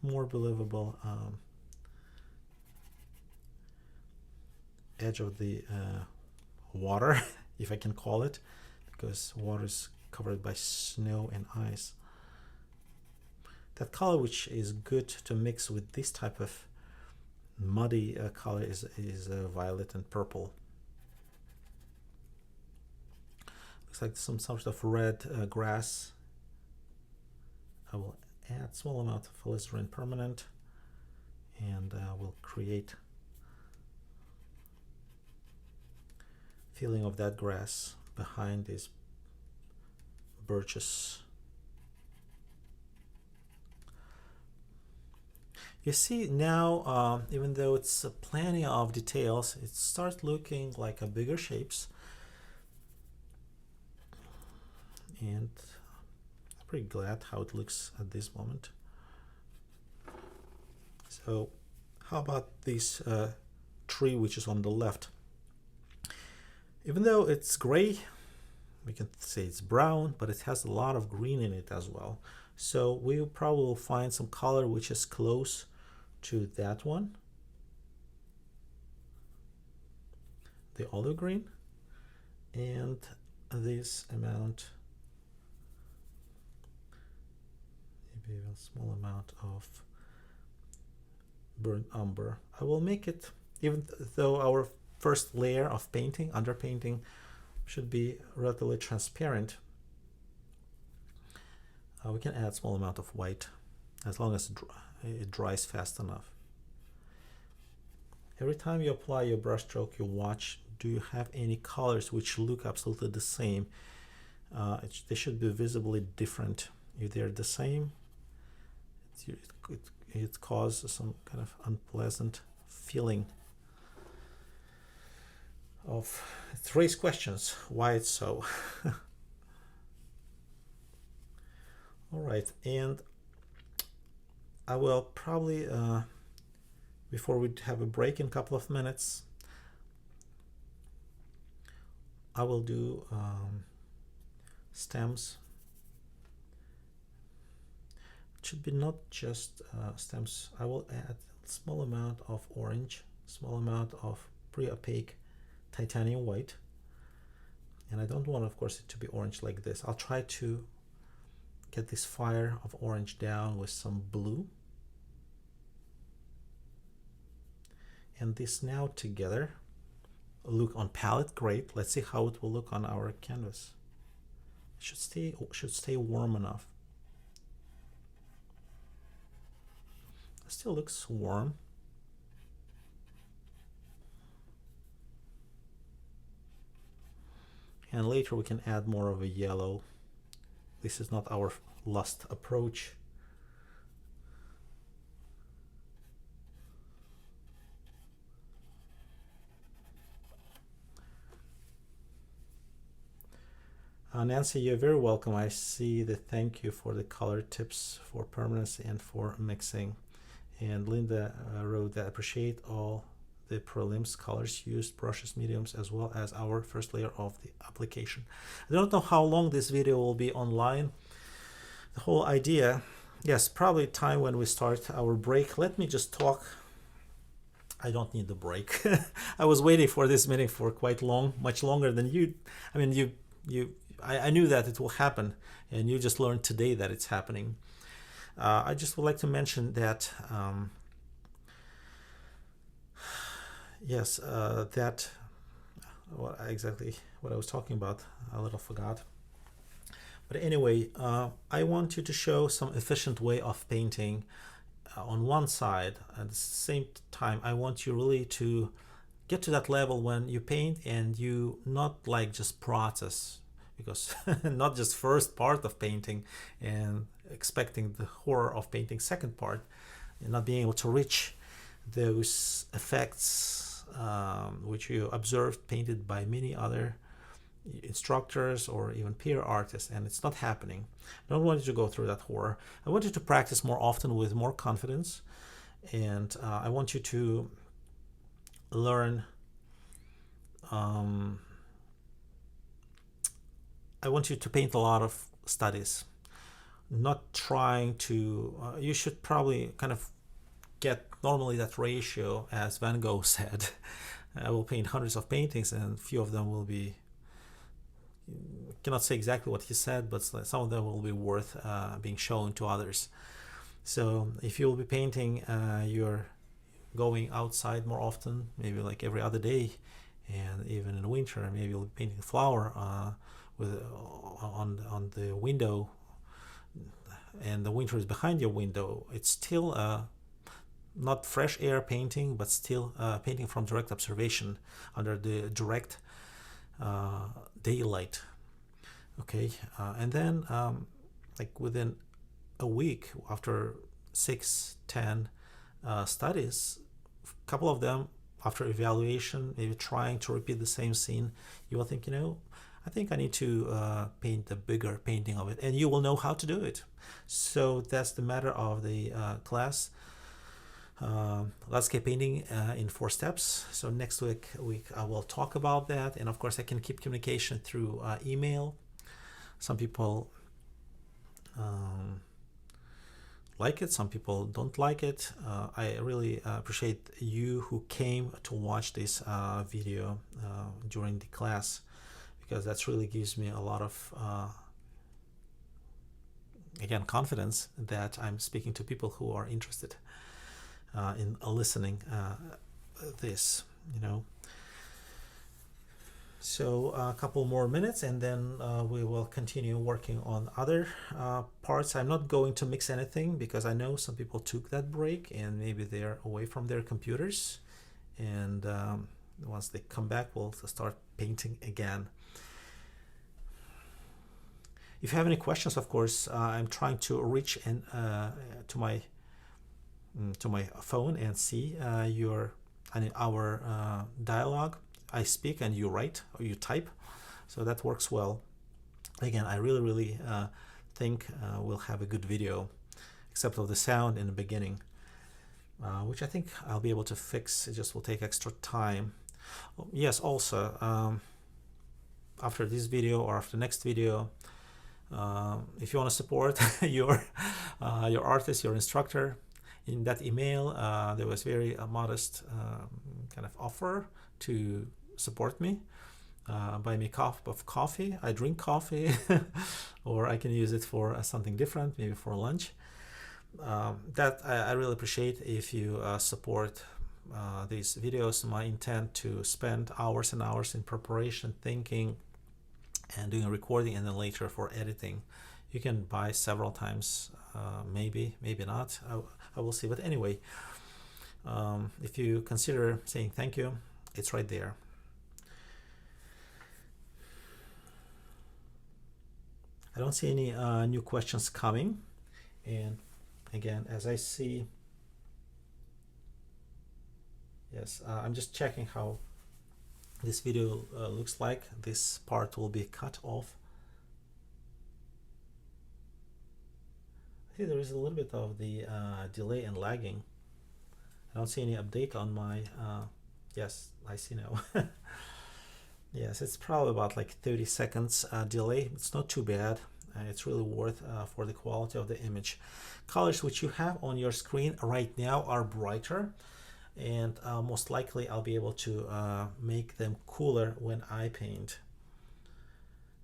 more believable edge of the water, if I can call it, because water is covered by snow and ice. That color, which is good to mix with this type of muddy color, is violet and purple. Looks like some sort of red grass. I will add small amount of alizarin permanent, and we'll create feeling of that grass behind these birches. You see now, even though it's plenty of details, it starts looking like a bigger shapes, and I'm pretty glad how it looks at this moment. So how about this tree which is on the left? Even though it's gray, we can say it's brown, but it has a lot of green in it as well. So we will probably find some color which is close to that one, the olive green, and this amount, maybe a small amount of burnt umber. I will make it, even though our first layer of painting, underpainting, should be relatively transparent, we can add small amount of white as long as it dries fast enough. Every time you apply your brush stroke, you watch, do you have any colors which look absolutely the same? They should be visibly different. If they're the same, it causes some kind of unpleasant feeling of, it raises questions why it's so. All right, and I will probably, before we have a break in a couple of minutes, I will do stems. It should be not just stems. I will add a small amount of orange, small amount of pre-opaque titanium white, and I don't want, of course, it to be orange like this. I'll try to get this fire of orange down with some blue, and this now together look on palette great. Let's see how it will look on our canvas. It should stay warm enough. It still looks warm. And later we can add more of a yellow. This is not our last approach. Nancy, you're very welcome. I see the thank you for the color tips for permanence and for mixing. And Linda wrote that appreciate all the prelims colors used, brushes, mediums, as well as our first layer of the application. I don't know how long this video will be online. The whole idea, yes, probably time when we start our break. Let me just talk. I don't need the break. I was waiting for this meeting for quite long, much longer than you. I mean, I knew that it will happen, and you just learned today that it's happening. I just would like to mention that, yes, that what exactly what I was talking about, I a little forgot. But anyway, I want you to show some efficient way of painting on one side. At the same time, I want you really to get to that level when you paint and you not like just process, because not just first part of painting and expecting the horror of painting second part and not being able to reach those effects which you observed painted by many other instructors or even peer artists, and it's not happening. I don't want you to go through that horror. I want you to practice more often with more confidence, and I want you to learn. I want you to paint a lot of studies, not trying to. You should probably kind of get normally that ratio, as Van Gogh said. I will paint hundreds of paintings, and few of them will be. Cannot say exactly what he said, but some of them will be worth being shown to others. So if you will be painting, you're going outside more often, maybe like every other day, and even in winter, maybe you'll be painting a flower with on the window, and the winter is behind your window. It's still not fresh air painting, but still painting from direct observation under the direct daylight. Okay, and then like within a week, after 6-10 studies, a couple of them after evaluation, maybe trying to repeat the same scene, you will think, I think I need to paint a bigger painting of it, and you will know how to do it. So that's the matter of the class. Landscape painting in 4 steps. So next week I will talk about that, and of course I can keep communication through email. Some people like it, some people don't like it. I really appreciate you who came to watch this video during the class, because that really gives me a lot of again, confidence that I'm speaking to people who are interested in listening this, So a couple more minutes, and then we will continue working on other parts. I'm not going to mix anything because I know some people took that break and maybe they're away from their computers, and once they come back, we'll start painting again. If you have any questions, of course, I'm trying to reach to my phone and see our dialogue. I speak and you write or you type, so that works well. Again, I really think we'll have a good video, except of the sound in the beginning, which I think I'll be able to fix. It just will take extra time. Yes, also after this video or after next video, if you want to support your artist, your instructor, in that email there was very modest kind of offer to support me. Buy me a cup of coffee. I drink coffee or I can use it for something different, maybe for lunch. That I really appreciate if you support these videos. My intent to spend hours and hours in preparation, thinking, and doing a recording, and then later for editing. You can buy several times, maybe not. I will see. But anyway, if you consider saying thank you, it's right there. I don't see any new questions coming. And again, as I see, yes, I'm just checking how this video looks like. This part will be cut off See, there is a little bit of the delay and lagging. I don't see any update on my, yes, I see now. Yes, it's probably about like 30 seconds delay. It's not too bad. It's really worth for the quality of the image. Colors which you have on your screen right now are brighter, and most likely I'll be able to make them cooler when I paint.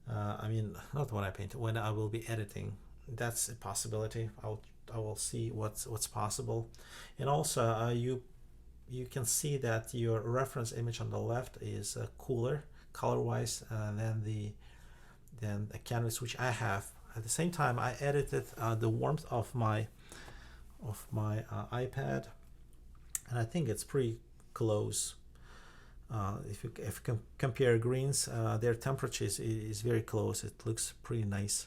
I mean, not when I paint, when I will be editing. That's a possibility. I will see what's possible. And also you can see that your reference image on the left is cooler color-wise than the canvas which I have. At the same time, I edited the warmth of my iPad, and I think it's pretty close. If you compare greens, their temperature is very close. It looks pretty nice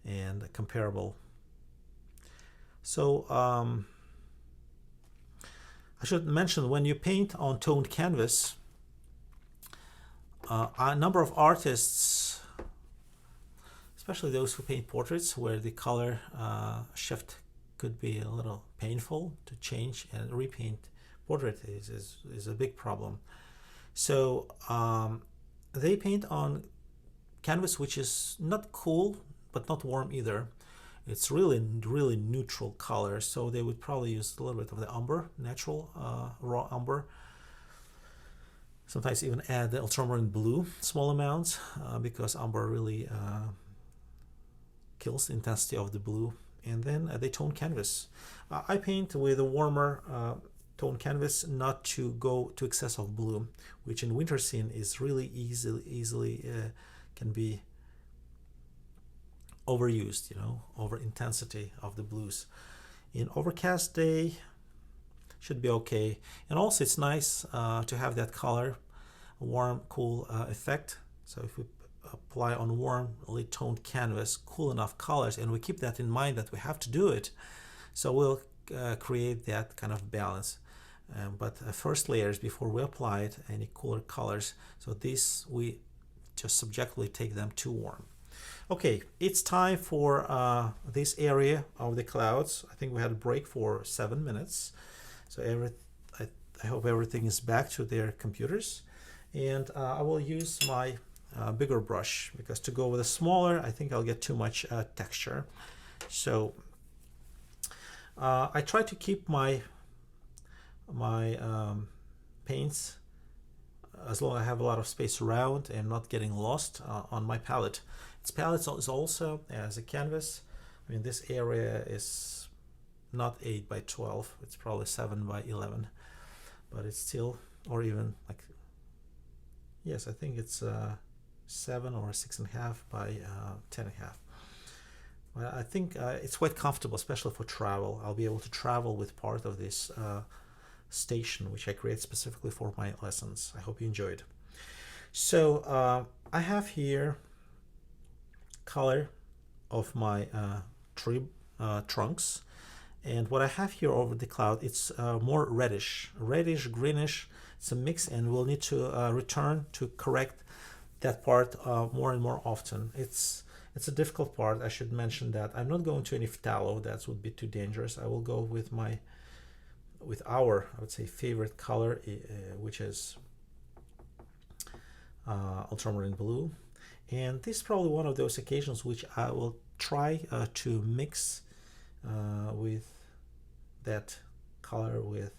and comparable. So I should mention, when you paint on toned canvas, a number of artists, especially those who paint portraits where the color shift could be a little painful to change and repaint portrait is a big problem. So they paint on canvas which is not cool but not warm either. It's really neutral color, so they would probably use a little bit of the umber, natural raw umber. Sometimes even add the ultramarine blue, small amounts, because umber really kills the intensity of the blue. And then they tone canvas. I paint with a warmer tone canvas, not to go to excess of blue, which in winter scene is really easily can be overused, over intensity of the blues. In overcast day should be okay. And also it's nice to have that color, warm, cool effect. So if we apply on warmly toned canvas cool enough colors, and we keep that in mind that we have to do it, so we'll create that kind of balance. But first layers, before we apply it, any cooler colors, so these we just subjectively take them too warm. Okay, it's time for this area of the clouds. I think we had a break for 7 minutes. So I hope everything is back to their computers. And I will use my bigger brush, because to go with a smaller, I think I'll get too much texture. So I try to keep my paints as long as I have a lot of space around and not getting lost on my palette. Its palette is also as a canvas. I mean, this area is not 8 by 12, it's probably 7 by 11, but it's still, or even like, yes, I think it's 7 or 6.5 by 10.5. Well, I think it's quite comfortable, especially for travel. I'll be able to travel with part of this station, which I create specifically for my lessons. I hope you enjoyed. So I have here color of my tree trunks, and what I have here over the cloud, it's more reddish, greenish. It's a mix, and we'll need to return to correct that part more and more often. It's a difficult part. I should mention that I'm not going to any phthalo. That would be too dangerous. I will go with our, I would say, favorite color, which is ultramarine blue. And this is probably one of those occasions which I will try to mix with that color with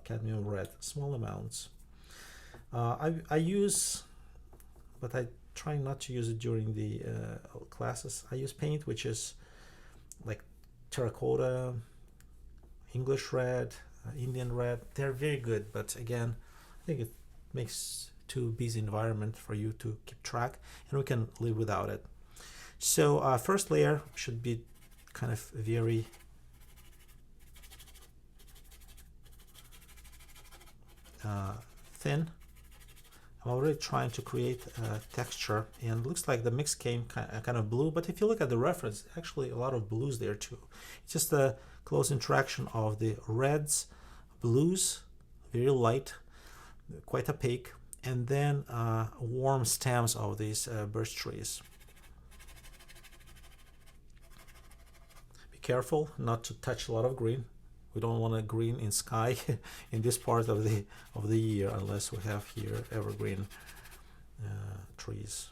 cadmium red, small amounts. I use, but I try not to use it during the classes. I use paint which is like terracotta, English red, Indian red. They're very good, but again, I think it makes too busy environment for you to keep track, and we can live without it. So first layer should be kind of very thin. I'm already trying to create texture, and it looks like the mix came kind of blue, but if you look at the reference, actually a lot of blues there too. It's just a close interaction of the reds, blues, very light, quite opaque, and then warm stems of these birch trees. Be careful not to touch a lot of green. We don't want a green in sky in this part of the year, unless we have here evergreen trees.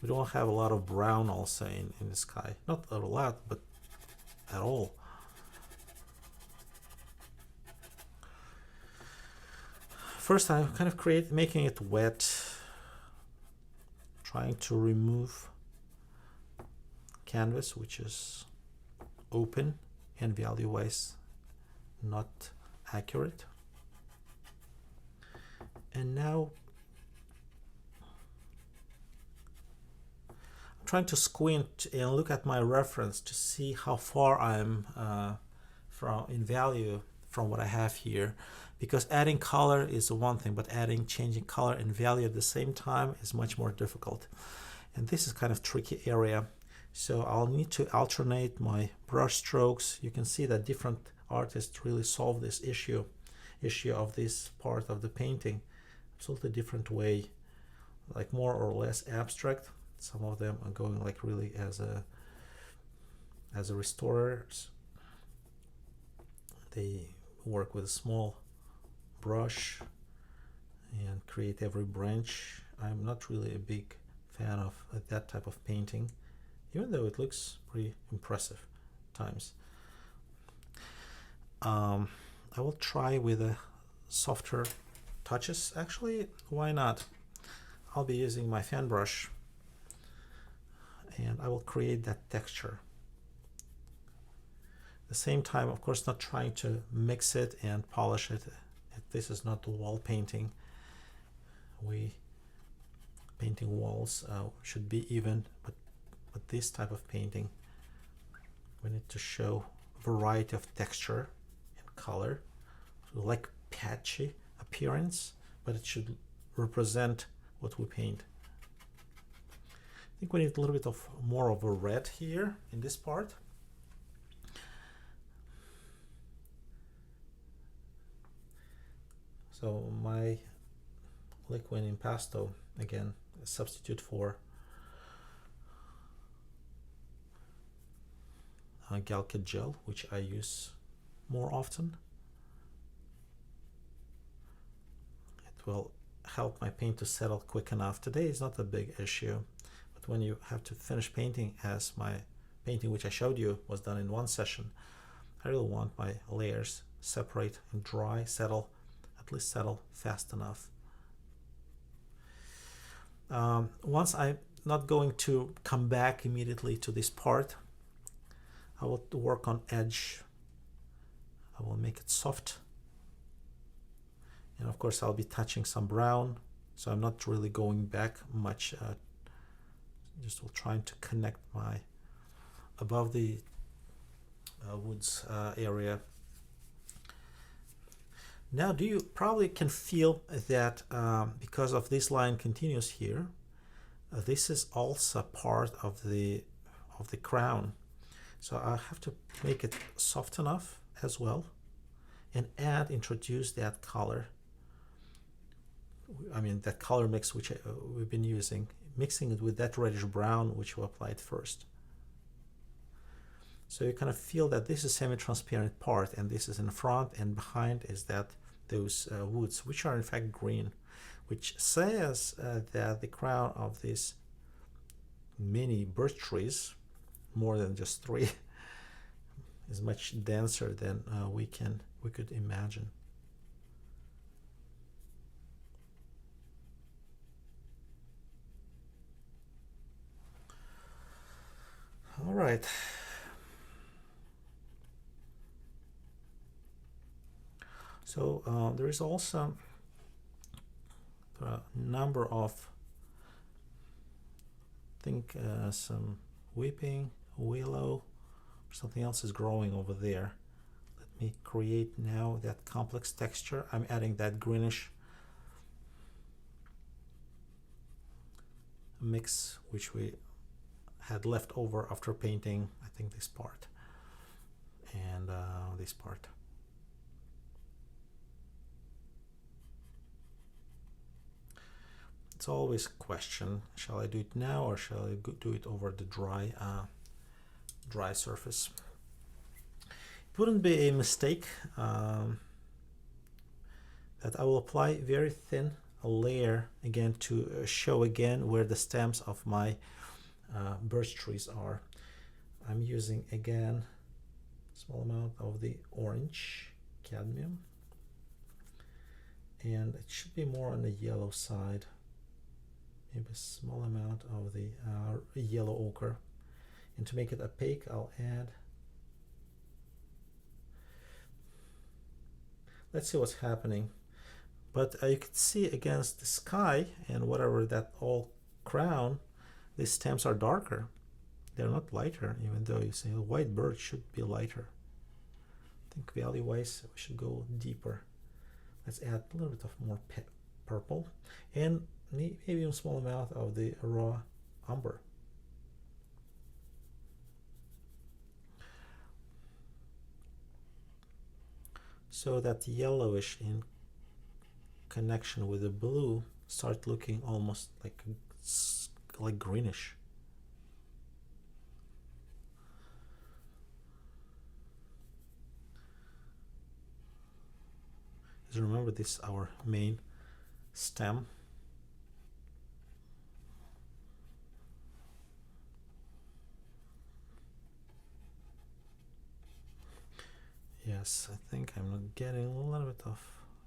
We don't have a lot of brown also in the sky. Not a lot, but at all. First, I'm kind of making it wet, trying to remove canvas which is open and value-wise not accurate. And now I'm trying to squint and look at my reference to see how far I'm from in value from what I have here, because adding color is one thing, but changing color and value at the same time is much more difficult. And this is kind of tricky area. So I'll need to alternate my brush strokes. You can see that different artists really solve this issue of this part of the painting absolutely different way, like more or less abstract. Some of them are going like really as a restorers. They work with a small brush and create every branch. I'm not really a big fan of that type of painting, even though it looks pretty impressive at times. I will try with a softer touches. Actually, why not? I'll be using my fan brush and I will create that texture. At the same time, of course, not trying to mix it and polish it. This is not wall painting. Painting walls should be even, but this type of painting, we need to show variety of texture and color, so like patchy appearance, but it should represent what we paint. I think we need a little bit of more of a red here in this part. So my liquid impasto, again, a substitute for Galkit gel, which I use more often. It will help my paint to settle quick enough. Today is not a big issue, but when you have to finish painting, as my painting which I showed you was done in one session, I really want my layers separate and dry, at least settle fast enough. Once I'm not going to come back immediately to this part, I will work on edge. I will make it soft. And of course I'll be touching some brown, so I'm not really going back much, just trying to connect my above the woods area. Now, you probably can feel that because of this line continues here, this is also part of the crown. So I have to make it soft enough as well, and introduce that color. I mean that color mix which we've been using, mixing it with that reddish brown which we applied first. So you kind of feel that this is semi-transparent part, and this is in front, and behind is those woods, which are in fact green, which says that the crown of these mini birch trees, more than just 3, is much denser than we could imagine. All right. So there is also a number of, I think some weeping willow, something else is growing over there. Let me create now that complex texture. I'm adding that greenish mix which we had left over after painting, I think, this part and this part. It's always a question, shall I do it now or shall I do it over the dry dry surface. It wouldn't be a mistake that I will apply very thin a layer again to show again where the stems of my birch trees are. I'm using again a small amount of the orange cadmium, and it should be more on the yellow side, maybe a small amount of the yellow ochre. And to make it opaque, I'll add, let's see what's happening. But you can see against the sky and whatever that all crown, these stems are darker. They're not lighter, even though you say white birch should be lighter. I think value-wise, we should go deeper. Let's add a little bit of more purple, and maybe a small amount of the raw umber. So that yellowish in connection with the blue start looking almost like greenish. Just remember, this is our main stem. Yes, I think I'm not getting a little bit of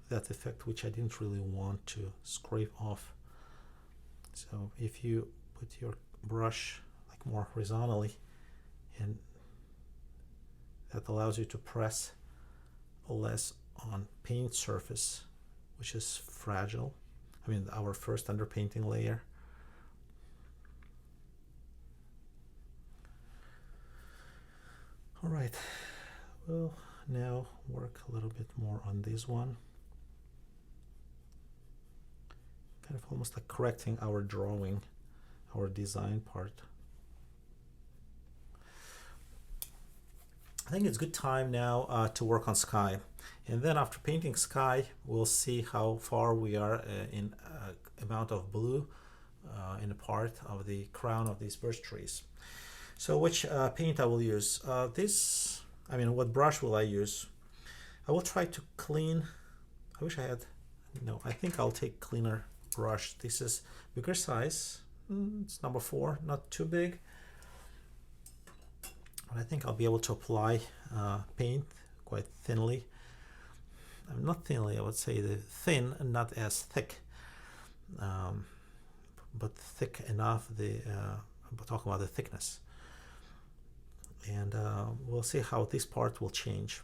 that effect, which I didn't really want to scrape off. So if you put your brush like more horizontally, and that allows you to press less on paint surface, which is fragile. I mean, our first underpainting layer. All right, we'll now work a little bit more on this one. Kind of almost like correcting our drawing, our design part. I think it's good time now to work on sky, and then after painting sky, we'll see how far we are in amount of blue in a part of the crown of these birch trees. So which paint I will use? What brush will I use? I will try to clean. I wish I had. No, I think I'll take cleaner brush. This is bigger size. It's number 4, not too big. But I think I'll be able to apply paint quite thinly. Not thinly, I would say the thin and not as thick, but thick enough. I'm talking about the thickness, and we'll see how this part will change.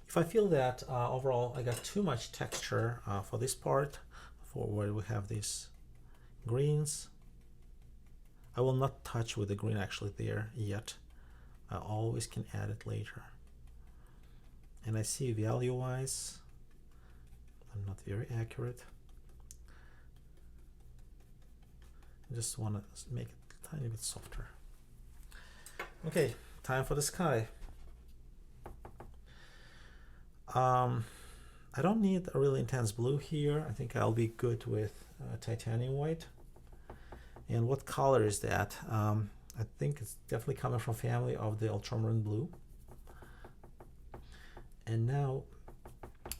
If I feel that overall I got too much texture for this part, for where we have these greens, I will not touch with the green actually there yet. I always can add it later. And I see value-wise, I'm not very accurate. I just want to make it a tiny bit softer. Okay, time for the sky. I don't need a really intense blue here. I think I'll be good with titanium white. And what color is that? I think it's definitely coming from family of the ultramarine blue. And now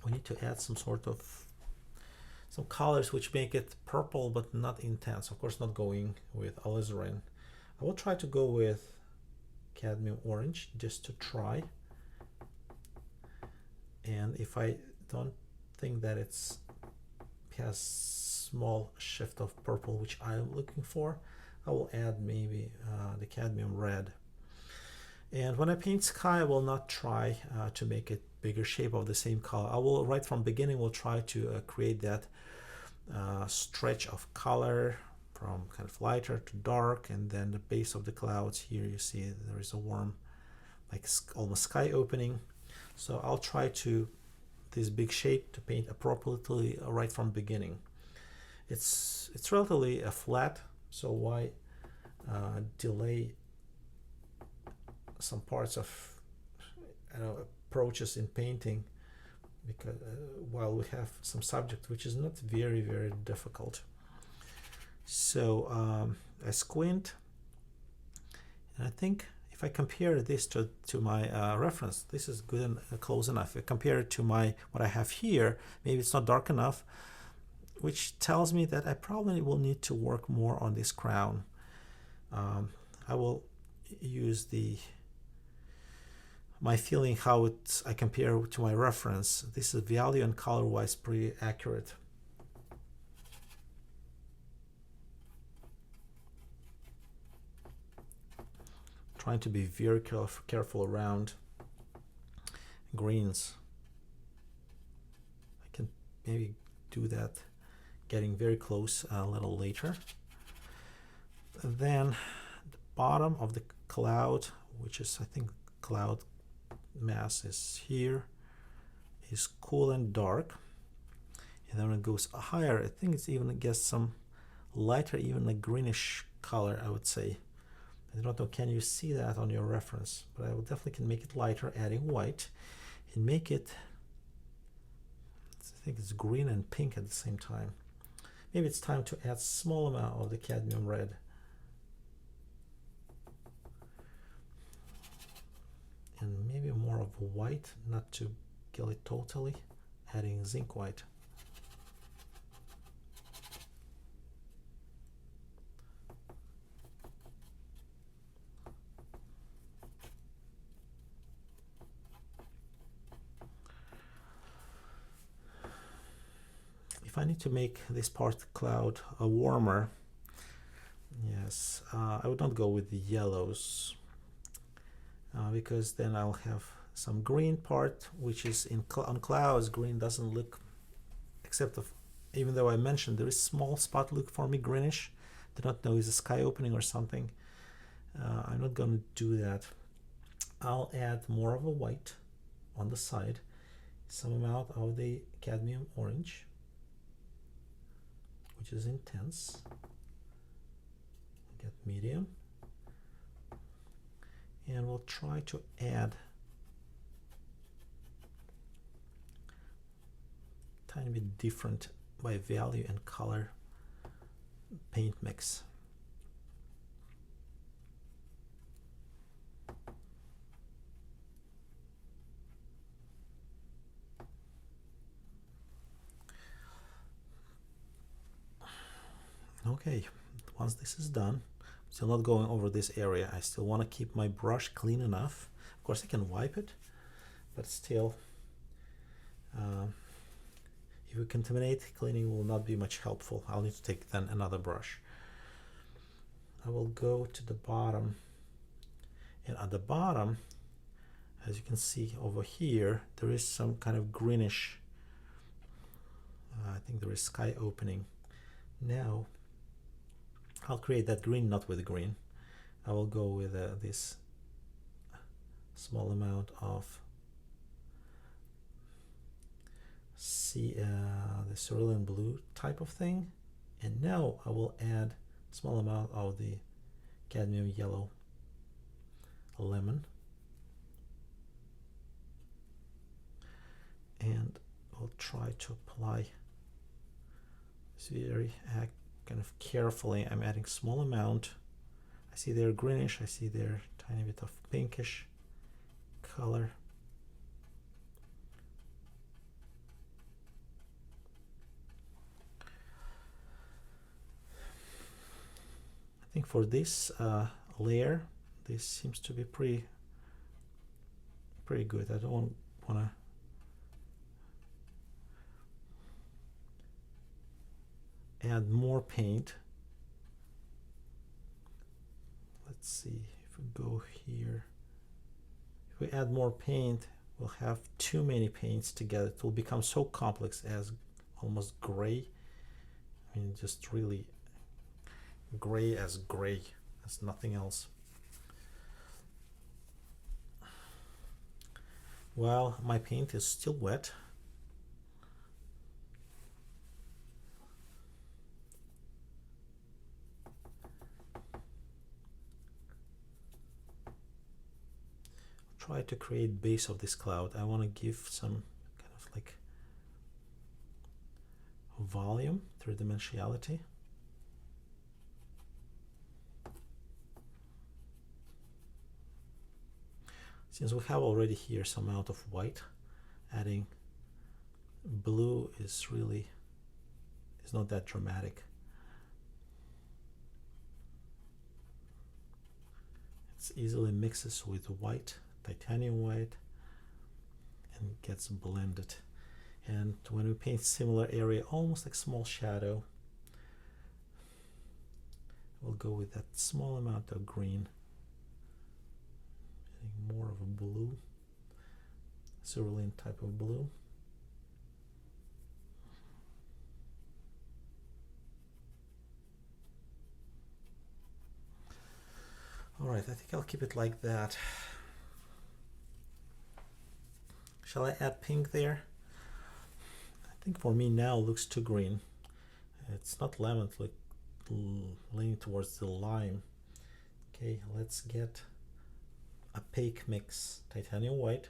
we need to add some colors which make it purple but not intense. Of course, not going with alizarin. I will try to go with cadmium orange just to try. And if I don't think that it has small shift of purple, which I'm looking for, I will add maybe the cadmium red. And when I paint sky, I will not try to make it bigger shape of the same color. I will, right from beginning, will try to create that stretch of color from kind of lighter to dark, and then the base of the clouds here, you see there is a warm, like almost sky opening. So I'll try to this big shape to paint appropriately right from beginning. It's relatively flat, so why delay some parts of approaches in painting, because while we have some subject which is not very difficult. So I squint, and I think if if I compare this to my reference, this is good and close enough. If I compare it to what I have here, maybe it's not dark enough, which tells me that I probably will need to work more on this crown. I will use my feeling how I compare to my reference. This is value and color wise pretty accurate. Trying to be very careful around greens. I can maybe do that getting very close a little later. And then the bottom of the cloud, which is I think cloud mass is here, is cool and dark. And then when it goes higher, I think it's even gets some lighter, even a greenish color, I would say. I don't know, can you see that on your reference? But I will definitely can make it lighter, adding white, and make it, I think it's green and pink at the same time. Maybe it's time to add small amount of the cadmium red. And maybe more of white, not to kill it totally, adding zinc white. If I need to make this part cloud warmer, yes, I would not go with the yellows because then I'll have some green part, which is on clouds. Green doesn't look, except even though I mentioned there is small spot look for me greenish. Do not know is the sky opening or something. I'm not going to do that. I'll add more of a white on the side, some amount of the cadmium orange, which is intense. Get medium, and we'll try to add tiny bit different by value and color paint mix. Okay, once this is done, still not going over this area. I still want to keep my brush clean enough. Of course I can wipe it, but still if we contaminate, cleaning will not be much helpful. I'll need to take then another brush. I will go to the bottom, and at the bottom, as you can see over here, there is some kind of greenish, I think there is sky opening. Now I'll create that green, not with green. I will go with this small amount of the cerulean blue type of thing, and now I will add a small amount of the cadmium yellow lemon, and I'll try to apply this very kind of carefully. I'm adding small amount. I see there greenish, I see there tiny bit of pinkish color. I think for this layer, this seems to be pretty good. I don't want to add more paint. Let's see if we go here. If we add more paint, we'll have too many paints together. It will become so complex as almost gray. I mean, just really gray as gray. That's nothing else. Well, my paint is still wet. Try to create base of this cloud. I want to give some kind of like volume, three-dimensionality. Since we have already here some amount of white, adding blue is not that dramatic. It easily mixes with white, titanium white, and gets blended. And when we paint similar area, almost like small shadow, we'll go with that small amount of green, getting more of a blue, cerulean type of blue. All right, I think I'll keep it like that. Shall I add pink there? I think for me now it looks too green. It's not lemon, it's like leaning towards the lime. Okay, let's get opaque mix, titanium white,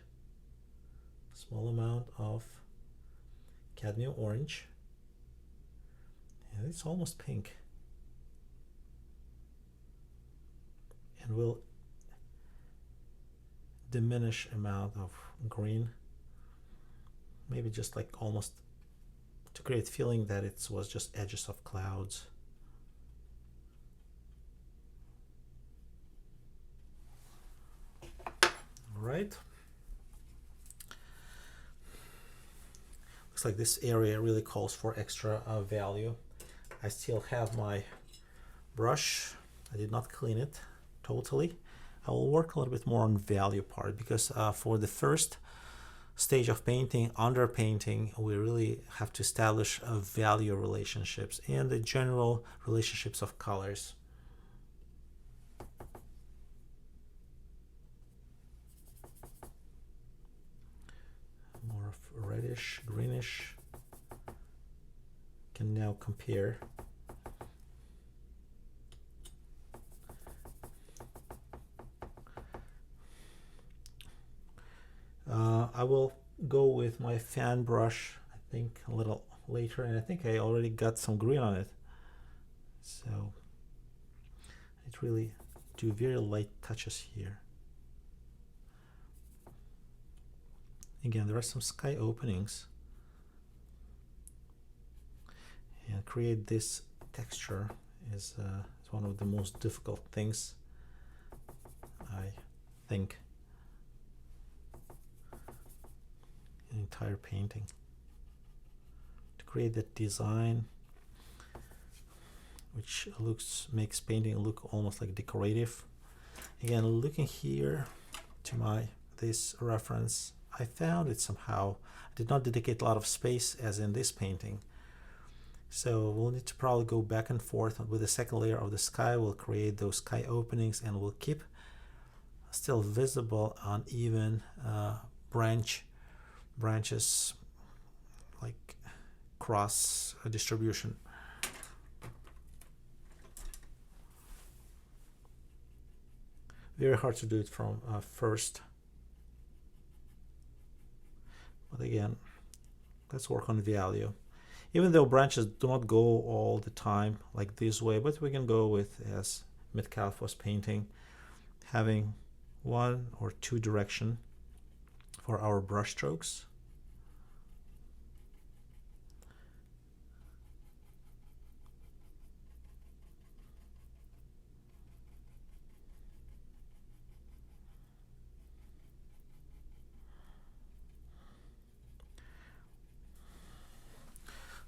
small amount of cadmium orange, and it's almost pink. And we'll diminish amount of green, maybe just like almost to create feeling that it was just edges of clouds. All right. Looks like this area really calls for extra value. I still have my brush. I did not clean it totally. I will work a little bit more on value part, because for the first stage of painting, underpainting, we really have to establish value relationships and the general relationships of colors. More of reddish, greenish. Can now compare. I will go with my fan brush, I think, a little later, and I think I already got some green on it. So it really do very light touches here. Again, there are some sky openings, and create this texture is one of the most difficult things, I think, in entire painting. To create that design which makes painting look almost like decorative. Again, looking here to this reference, I found it somehow. I did not dedicate a lot of space as in this painting. So we'll need to probably go back and forth with the second layer of the sky. We'll create those sky openings, and we'll keep still visible uneven branches, like cross distribution. Very hard to do it from first. But again, let's work on value. Even though branches do not go all the time like this way, but we can go with, as Metcalf was painting, having one or two direction for our brush strokes.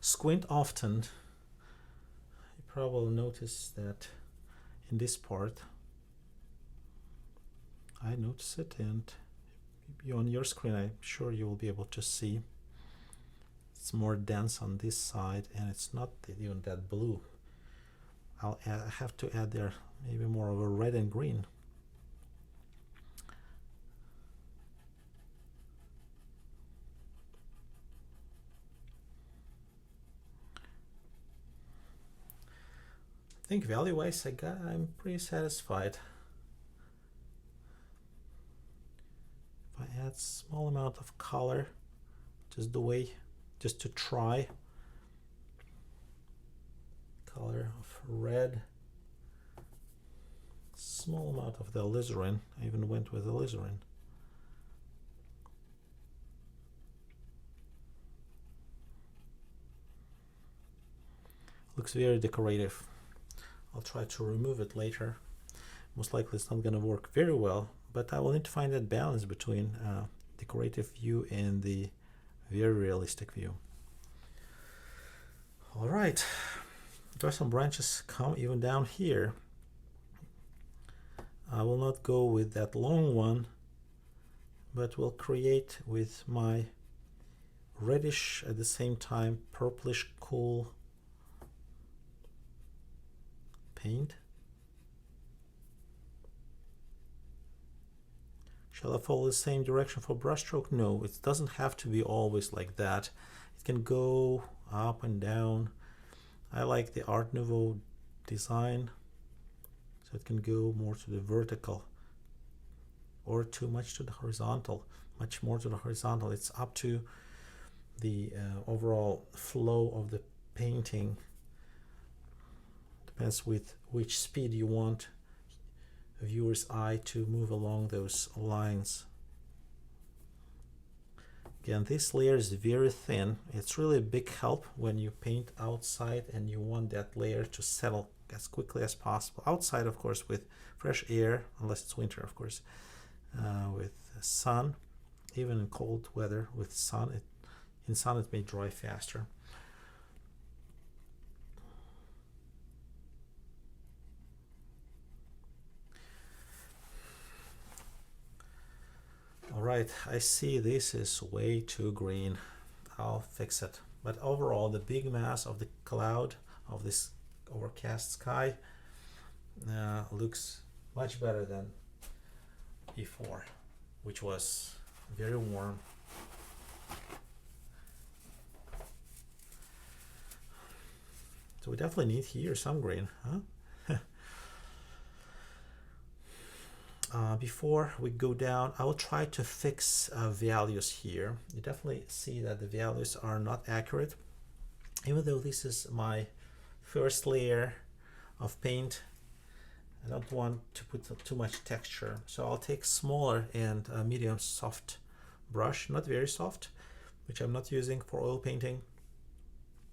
Squint often. You probably notice that in this part, I notice it, and you on your screen, I'm sure you will be able to see. It's more dense on this side, and it's not even that blue. I have to add there maybe more of a red and green. I think value-wise, I'm pretty satisfied. If I add small amount of color, just to try, color of red, small amount of the alizarin. I even went with alizarin. Looks very decorative. I'll try to remove it later. Most likely it's not going to work very well, but I will need to find that balance between decorative view and the very realistic view. All right, there are some branches come even down here. I will not go with that long one, but will create with my reddish at the same time purplish cool paint. Shall I follow the same direction for brushstroke? No, it doesn't have to be always like that. It can go up and down. I like the Art Nouveau design, so it can go more to the vertical or too much to the horizontal, much more to the horizontal. It's up to the overall flow of the painting. Depends with which speed you want a viewer's eye to move along those lines. Again, this layer is very thin. It's really a big help when you paint outside and you want that layer to settle as quickly as possible. Outside, of course, with fresh air, unless it's winter, of course, with sun, even in cold weather with sun, in sun it may dry faster. All right, I see this is way too green. I'll fix it. But overall, the big mass of the cloud of this overcast sky looks much better than before, which was very warm. So we definitely need here some green, huh? Before we go down, I will try to fix values here. You definitely see that the values are not accurate. Even though this is my first layer of paint, I don't want to put too much texture. So I'll take smaller and medium soft brush, not very soft, which I'm not using for oil painting,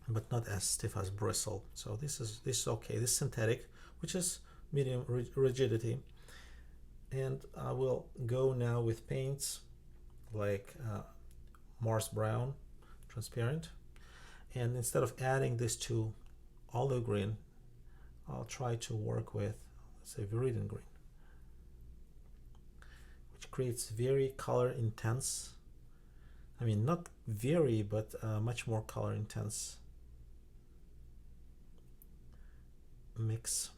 but not as stiff as bristle. So this is okay. This is synthetic, which is medium rigidity. And I will go now with paints like Mars Brown, transparent. And instead of adding this to olive green, I'll try to work with, let's say, Viridian green, which creates very color intense. I mean, not very, but much more color intense mix.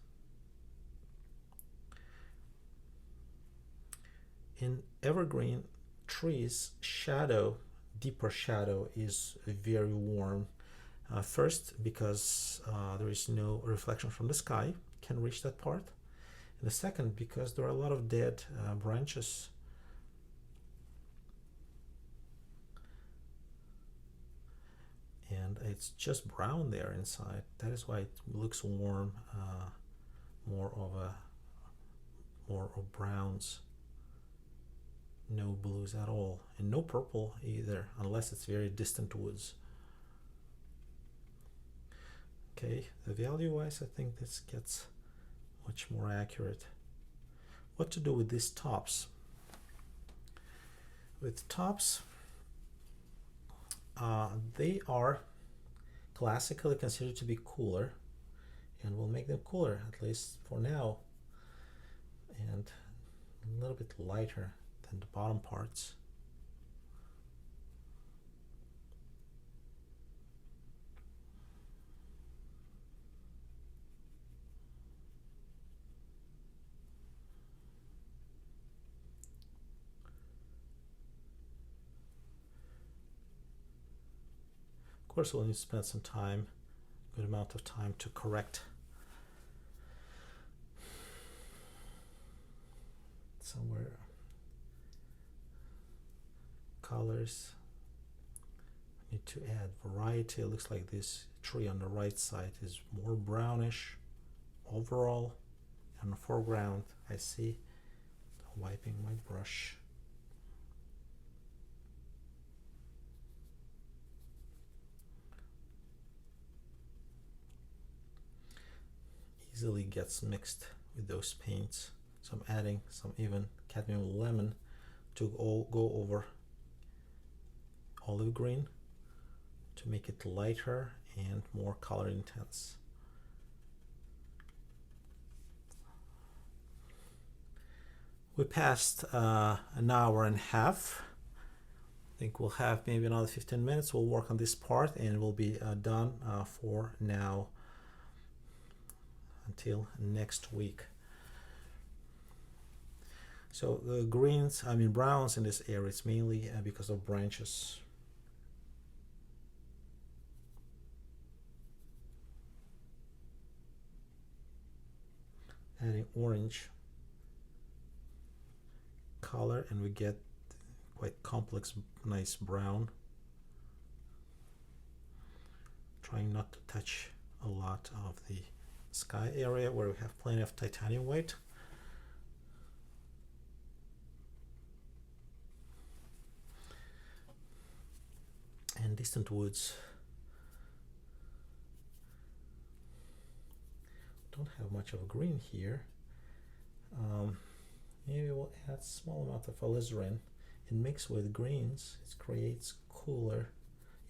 In evergreen trees, shadow, deeper shadow is very warm. First, because there is no reflection from the sky, can reach that part. And the second, because there are a lot of dead branches. And it's just brown there inside. That is why it looks warm, more of browns. No blues at all, and no purple either, unless it's very distant woods. Okay, the value wise, I think this gets much more accurate. What to do with these tops? With tops, they are classically considered to be cooler, and we'll make them cooler, at least for now, and a little bit lighter than the bottom parts. Of course, we'll need to spend some time, good amount of time, to correct somewhere colors. We need to add variety. It looks like this tree on the right side is more brownish overall. On the foreground, I see, wiping my brush. easily gets mixed with those paints. So I'm adding some even cadmium lemon to go over olive green to make it lighter and more color intense. We passed an hour and a half. I think we'll have maybe another 15 minutes. We'll work on this part and we'll be done for now until next week. So the greens, I mean browns in this area, it's mainly because of branches. Adding orange color and we get quite complex, nice brown. Trying not to touch a lot of the sky area where we have plenty of titanium white. And distant woods. Don't have much of a green here. Maybe we'll add small amount of alizarin and mix with greens. It creates cooler,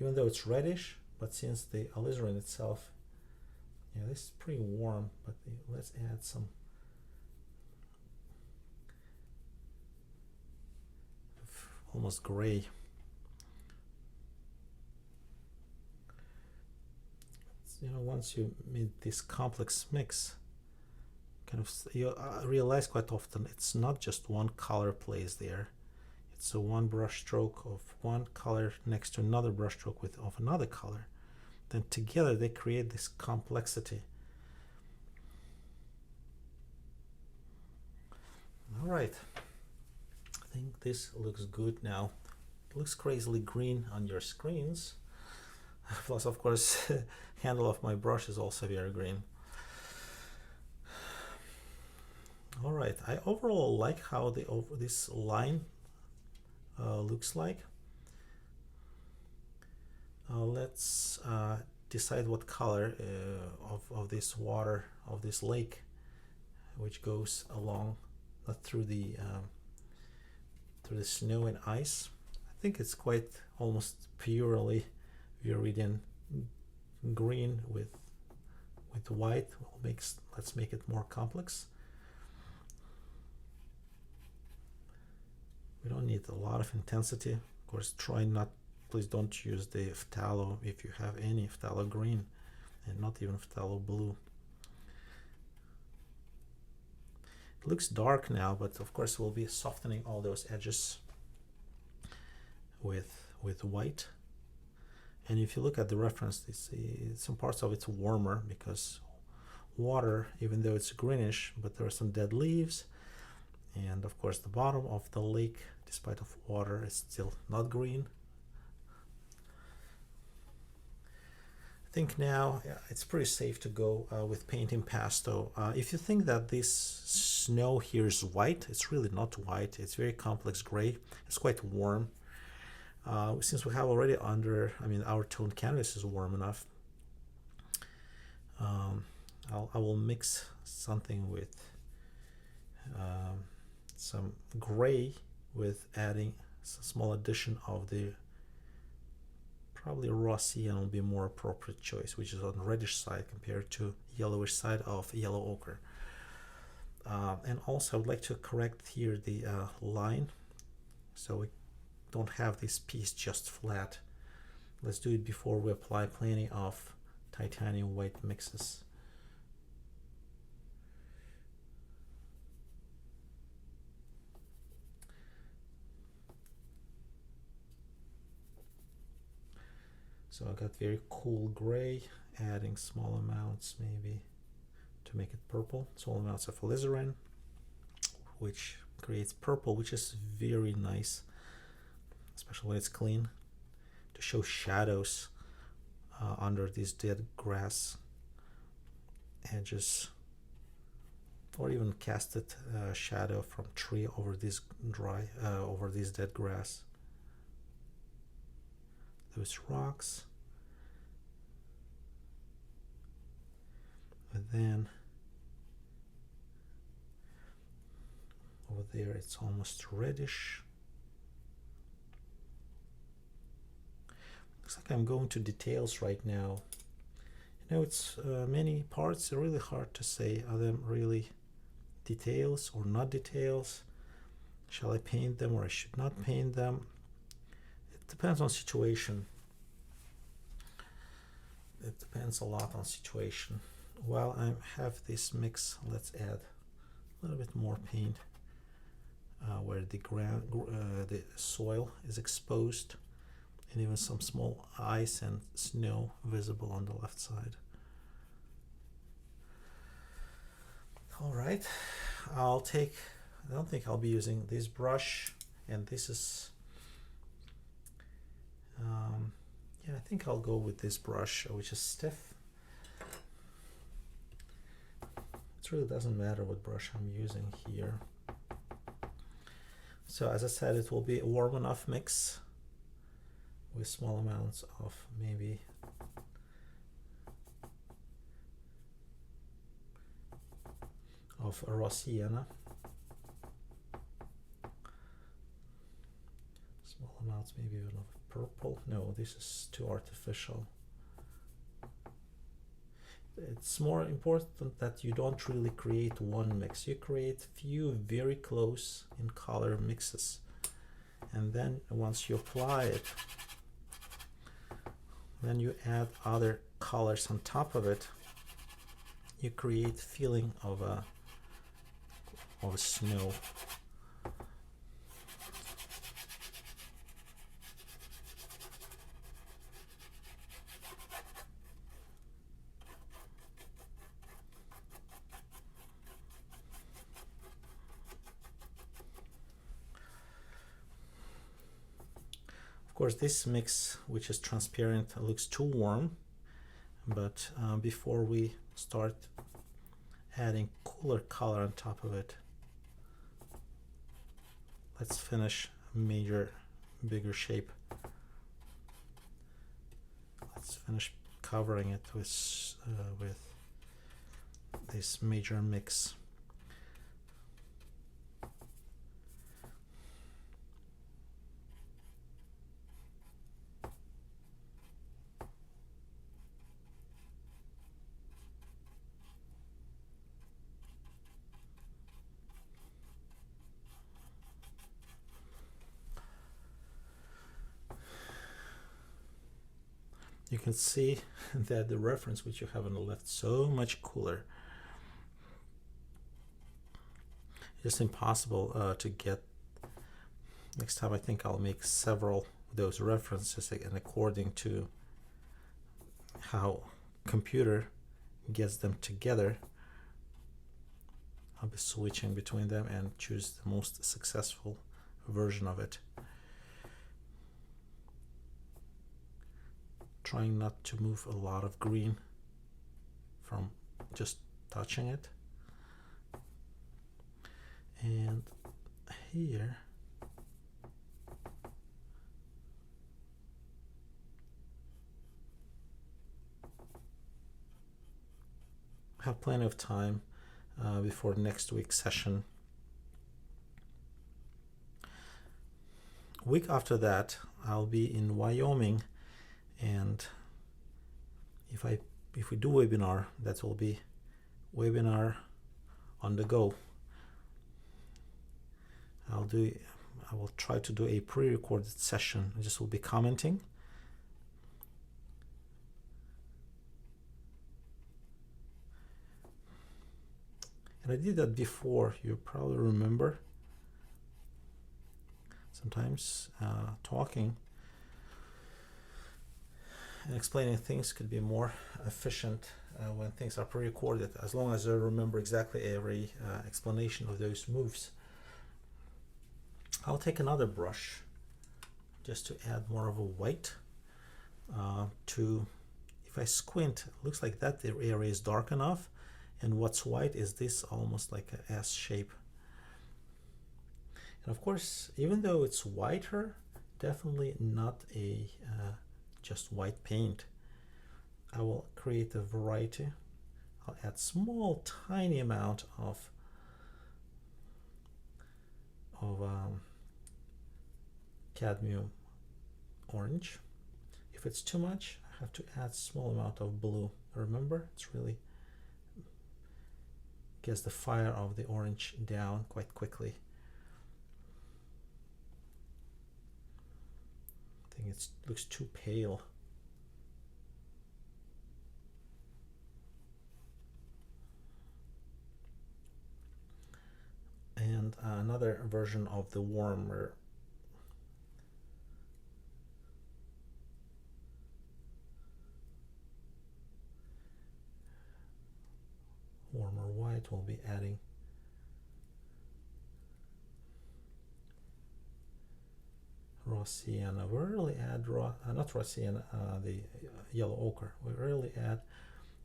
even though it's reddish, but since the alizarin itself, yeah, this is pretty warm, but let's add some almost gray. You know, once you made this complex mix, kind of you realize quite often it's not just one color plays there. It's a one brush stroke of one color next to another brush stroke of another color. Then together they create this complexity. All right, I think this looks good now. It looks crazily green on your screens. Plus, of course, handle of my brush is also very green. All right, I overall like how this line looks like. Let's decide what color of this water, of this lake, which goes along through the snow and ice. I think it's quite almost purely Viridian green with white. Let's make it more complex. We don't need a lot of intensity. Of course, please don't use the phthalo if you have any phthalo green, and not even phthalo blue. It looks dark now, but of course we'll be softening all those edges with white. And if you look at the reference, some parts of it's warmer because water, even though it's greenish, but there are some dead leaves. And of course the bottom of the lake, despite of water, is still not green. I think now it's pretty safe to go with paint impasto. If you think that this snow here is white, it's really not white. It's very complex gray. It's quite warm. Since we have already our toned canvas is warm enough, I will mix something with some gray with adding a small addition of the probably raw cyan will be a more appropriate choice, which is on the reddish side compared to yellowish side of yellow ochre. And also I would like to correct here the line so we don't have this piece just flat. Let's do it before we apply plenty of titanium white mixes. So I got very cool gray, adding small amounts maybe to make it purple. Small amounts of alizarin, which creates purple, which is very nice, especially when it's clean, to show shadows under these dead grass edges, or even casted shadow from tree over this over this dead grass. Those rocks, and then over there it's almost reddish. Looks like I'm going to details right now. You know, it's many parts are really hard to say. Are them really details or not details? Shall I paint them or I should not paint them? It depends on situation. It depends a lot on situation. While I have this mix, let's add a little bit more paint where the ground, the soil is exposed, and even some small ice and snow visible on the left side. All right, I don't think I'll be using this brush, and this is yeah, I think I'll go with this brush, which is stiff. It really doesn't matter what brush I'm using here. So as I said, it will be a warm enough mix with small amounts of maybe of raw sienna, small amounts maybe even of purple. No, this is too artificial. It's more important that you don't really create one mix. You create few very close in color mixes, and then once you apply it, then you add other colors on top of it. You create feeling of a snow. Of course, this mix, which is transparent, looks too warm, but before we start adding cooler color on top of it, let's finish a bigger shape. Let's finish covering it with this major mix. You can see that the reference which you have on the left so much cooler. It's impossible to get. Next time I think I'll make several of those references, and according to how computer gets them together, I'll be switching between them and choose the most successful version of it. Trying not to move a lot of green from just touching it. And here I have plenty of time before next week's session. Week after that, I'll be in Wyoming, and if we do webinar, that will be webinar on the go. I will try to do a pre-recorded session. I just will be commenting. And I did that before, you probably remember. Sometimes talking and explaining things could be more efficient when things are pre-recorded, as long as I remember exactly every explanation of those moves. I'll take another brush just to add more of a white if I squint, it looks like that the area is dark enough, and what's white is this almost like a S shape. And of course, even though it's whiter, definitely not a just white paint. I will create a variety. I'll add small tiny amount of of cadmium orange. If it's too much, I have to add small amount of blue. Remember, it's really gets the fire of the orange down quite quickly. I think it looks too pale. And another version of the warmer white will be adding raw sienna. We rarely add not raw sienna, the yellow ochre. We rarely add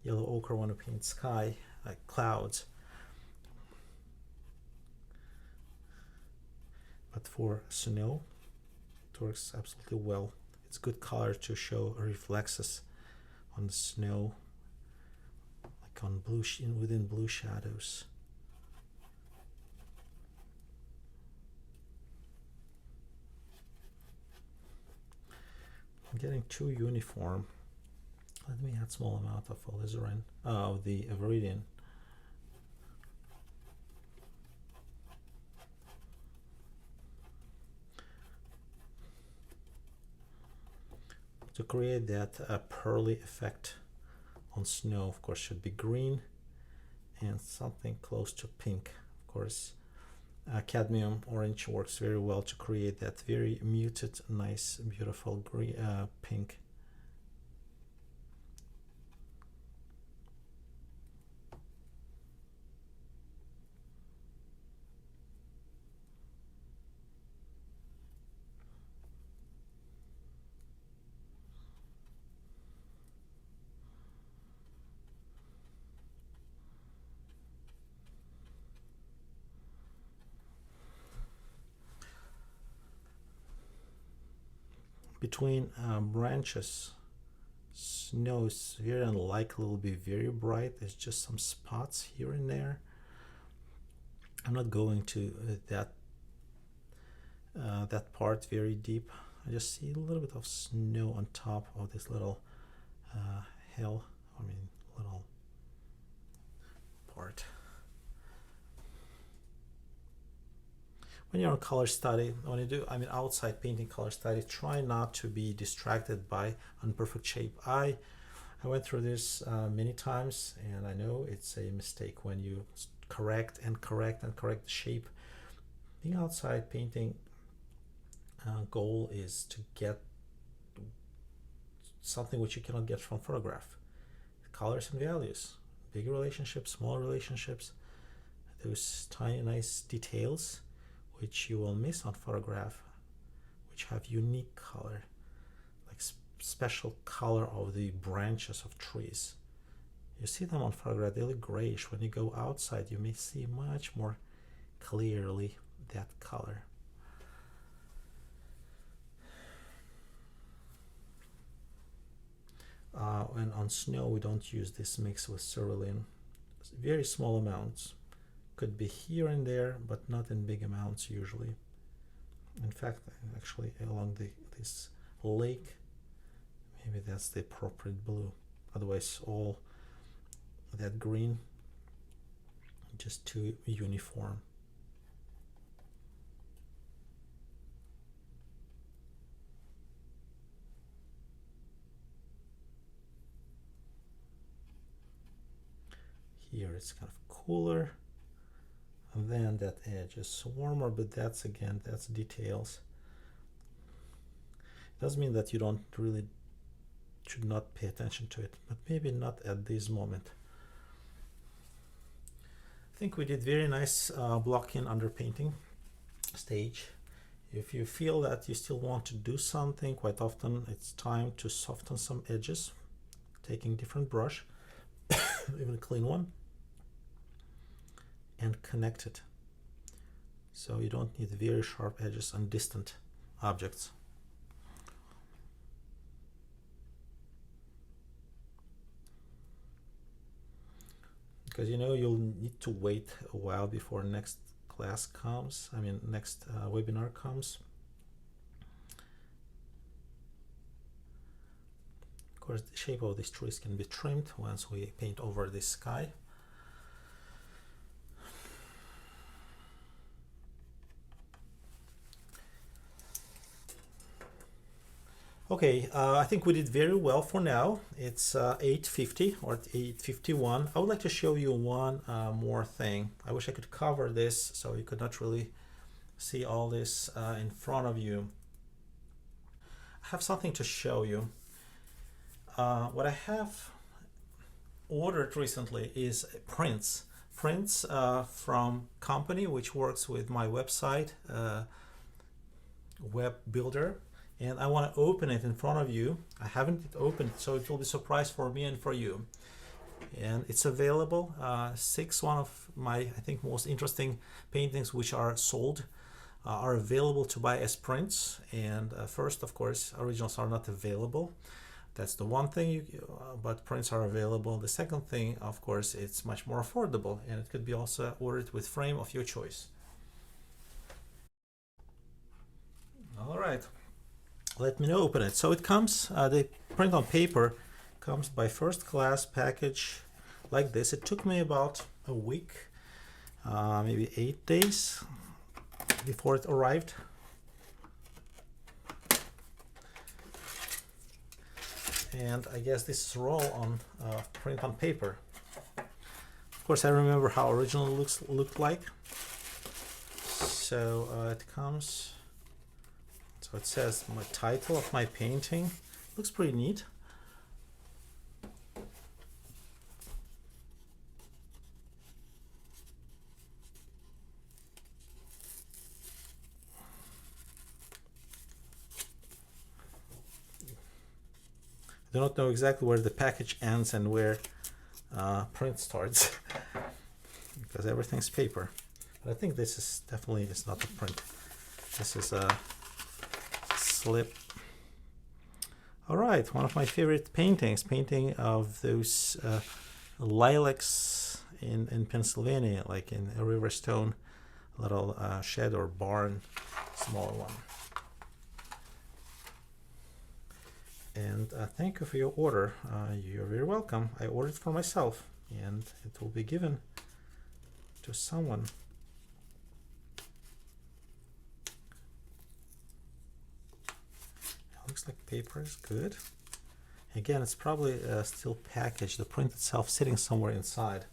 yellow ochre when we paint sky, like clouds. But for snow, it works absolutely well. It's good color to show reflexes on the snow, like on blue within blue shadows. I'm getting too uniform. Let me add small amount of alizarin, the Evergreen. To create that pearly effect on snow, of course, should be green and something close to pink. Of course, cadmium orange works very well to create that very muted, nice, beautiful green, pink. Between branches, snow is very unlikely will be very bright. There's just some spots here and there. I'm not going to that part very deep. I just see a little bit of snow on top of this little hill. Little part. When you're on color study, when you do, outside painting color study, try not to be distracted by imperfect shape. I went through this many times, and I know it's a mistake when you correct the shape. The outside painting goal is to get something which you cannot get from photograph. Colors and values, big relationships, small relationships, those tiny nice details which you will miss on photograph, which have unique color, like special color of the branches of trees. You see them on photograph, they look grayish. When you go outside, you may see much more clearly that color. And on snow, we don't use this mix with cerulean. Very small amounts. Could be here and there, but not in big amounts usually. In fact, actually along this lake, maybe that's the appropriate blue. Otherwise, all that green, just too uniform. Here it's kind of cooler. And then that edge is warmer, but that's details. It doesn't mean that you should not pay attention to it, but maybe not at this moment. I think we did very nice blocking under painting stage. If you feel that you still want to do something, quite often it's time to soften some edges, taking different brush, even a clean one, and connect it. So you don't need very sharp edges on distant objects. Because you'll need to wait a while before next class comes, next webinar comes. Of course, the shape of these trees can be trimmed once we paint over this sky. Okay, I think we did very well for now. It's 8:50 or 8:51. I would like to show you one more thing. I wish I could cover this so you could not really see all this in front of you. I have something to show you. What I have ordered recently is prints from company which works with my website, web builder. And I want to open it in front of you. I haven't opened it, so it will be a surprise for me and for you. And it's available. One of my, I think, most interesting paintings which are sold are available to buy as prints. And first, of course, originals are not available. That's the one thing, but prints are available. The second thing, of course, it's much more affordable, and it could be also ordered with frame of your choice. All right. Let me open it. So it comes, the print on paper comes by first class package like this. It took me about a week, maybe 8 days before it arrived. And I guess this is roll on print on paper. Of course, I remember how original looked like. So it comes. So it says my title of my painting. Looks pretty neat. I do not know exactly where the package ends and where print starts because everything's paper. But I think this is definitely is not a print. This is a slip. All right, one of my favorite painting of those lilacs in Pennsylvania, like in a Riverstone little shed or barn, smaller one. And thank you for your order. You're very welcome. I ordered for myself, and it will be given to someone. Looks like paper is good. Again, it's probably still packaged, the print itself sitting somewhere inside.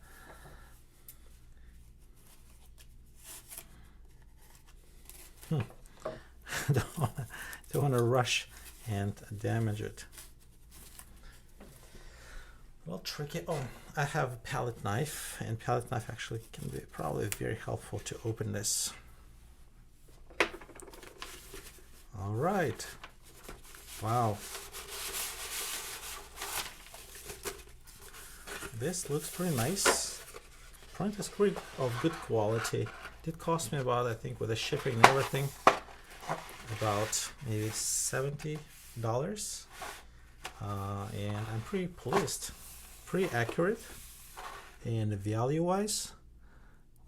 Don't want to rush and damage it. Well, tricky. Oh, I have a palette knife, and palette knife actually can be probably very helpful to open this. All right. Wow. This looks pretty nice. Print is pretty of good quality. It did cost me about, I think, with the shipping and everything, about maybe $70. And I'm pretty pleased. Pretty accurate. And value-wise,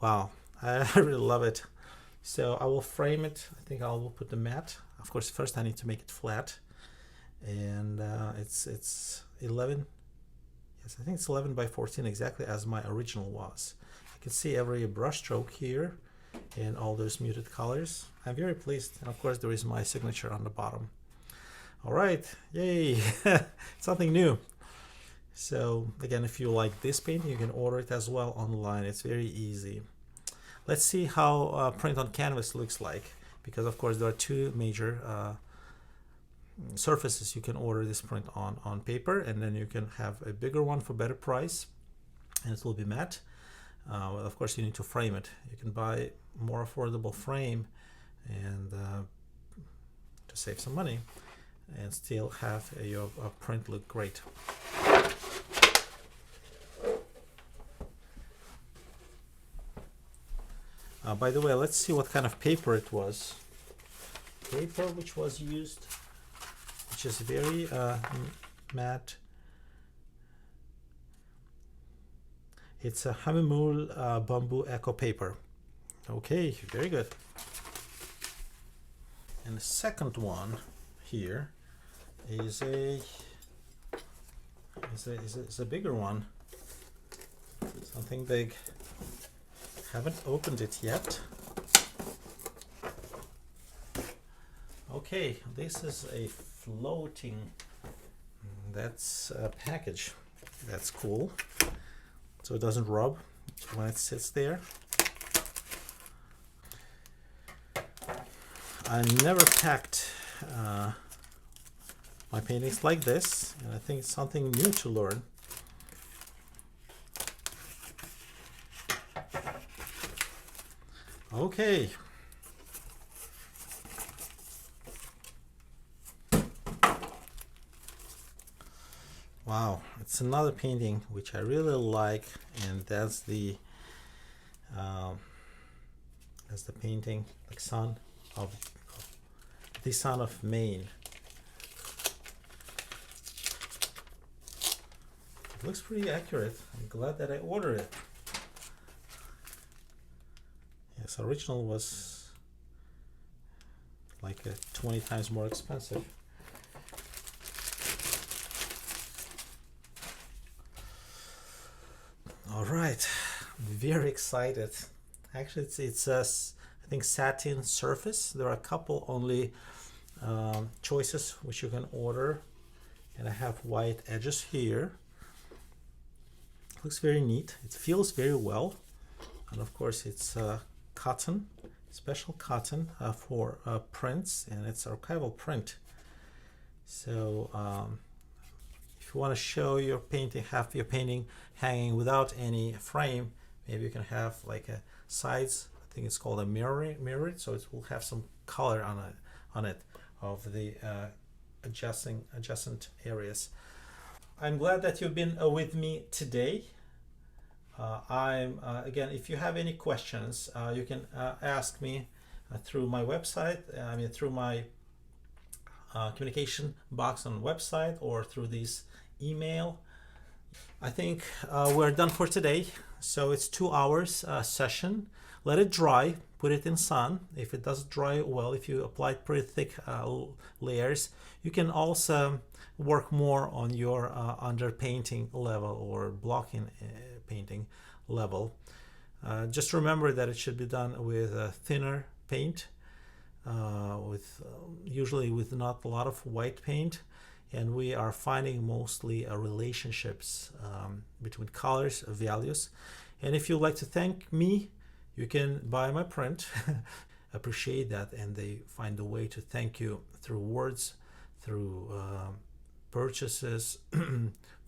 wow, I really love it. So I will frame it. I think I will put the matte. Of course, first I need to make it flat. And it's 11. Yes, I think it's 11 by 14, exactly as my original was. You can see every brush stroke here and all those muted colors. I'm very pleased. And of course, there is my signature on the bottom. All right, yay, something new. So again, if you like this painting, you can order it as well online. It's very easy. Let's see how print on canvas looks like, because of course there are two major surfaces you can order this print on paper, and then you can have a bigger one for better price, and it will be matte. Well, of course you need to frame it. You can buy more affordable frame and to save some money and still have your print look great. By the way, let's see what kind of paper it was. Paper which was used, which is very matte. It's a Hamimul bamboo eco paper. Okay, very good. And the second one here is a bigger one. Something big. Haven't opened it yet. Okay, this is a floating. That's a package. That's cool. So it doesn't rub when it sits there. I never packed my paintings like this, and I think it's something new to learn. Okay. Wow, it's another painting which I really like, and that's the painting, like Son of the Son of Maine. It looks pretty accurate. I'm glad that I ordered it. Yes, original was like 20 times more expensive. All right, I'm very excited. Actually, it's a, I think, satin surface. There are a couple only choices which you can order, and I have white edges here. Looks very neat. It feels very well, and of course it's cotton, special cotton for prints, and it's archival print. So if you want to show your painting, have your painting hanging without any frame, maybe you can have like a sides. I think it's called a mirror, so it will have some color on it of the adjacent areas. I'm glad that you've been with me today. Again, if you have any questions, you can ask me through my website. Through my communication box on the website, or through this email. I think we're done for today. So it's 2 hours session. Let it dry. Put it in sun. If it doesn't dry well, if you apply pretty thick layers, you can also work more on your underpainting level or blocking painting level. Just remember that it should be done with a thinner paint, usually with not a lot of white paint, and we are finding mostly relationships between colors, values. And if you'd like to thank me, you can buy my print. Appreciate that, and they find a way to thank you through words, through purchases,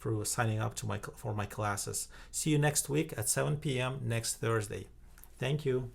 through signing up for my classes. See you next week at 7 p.m. next Thursday. Thank you.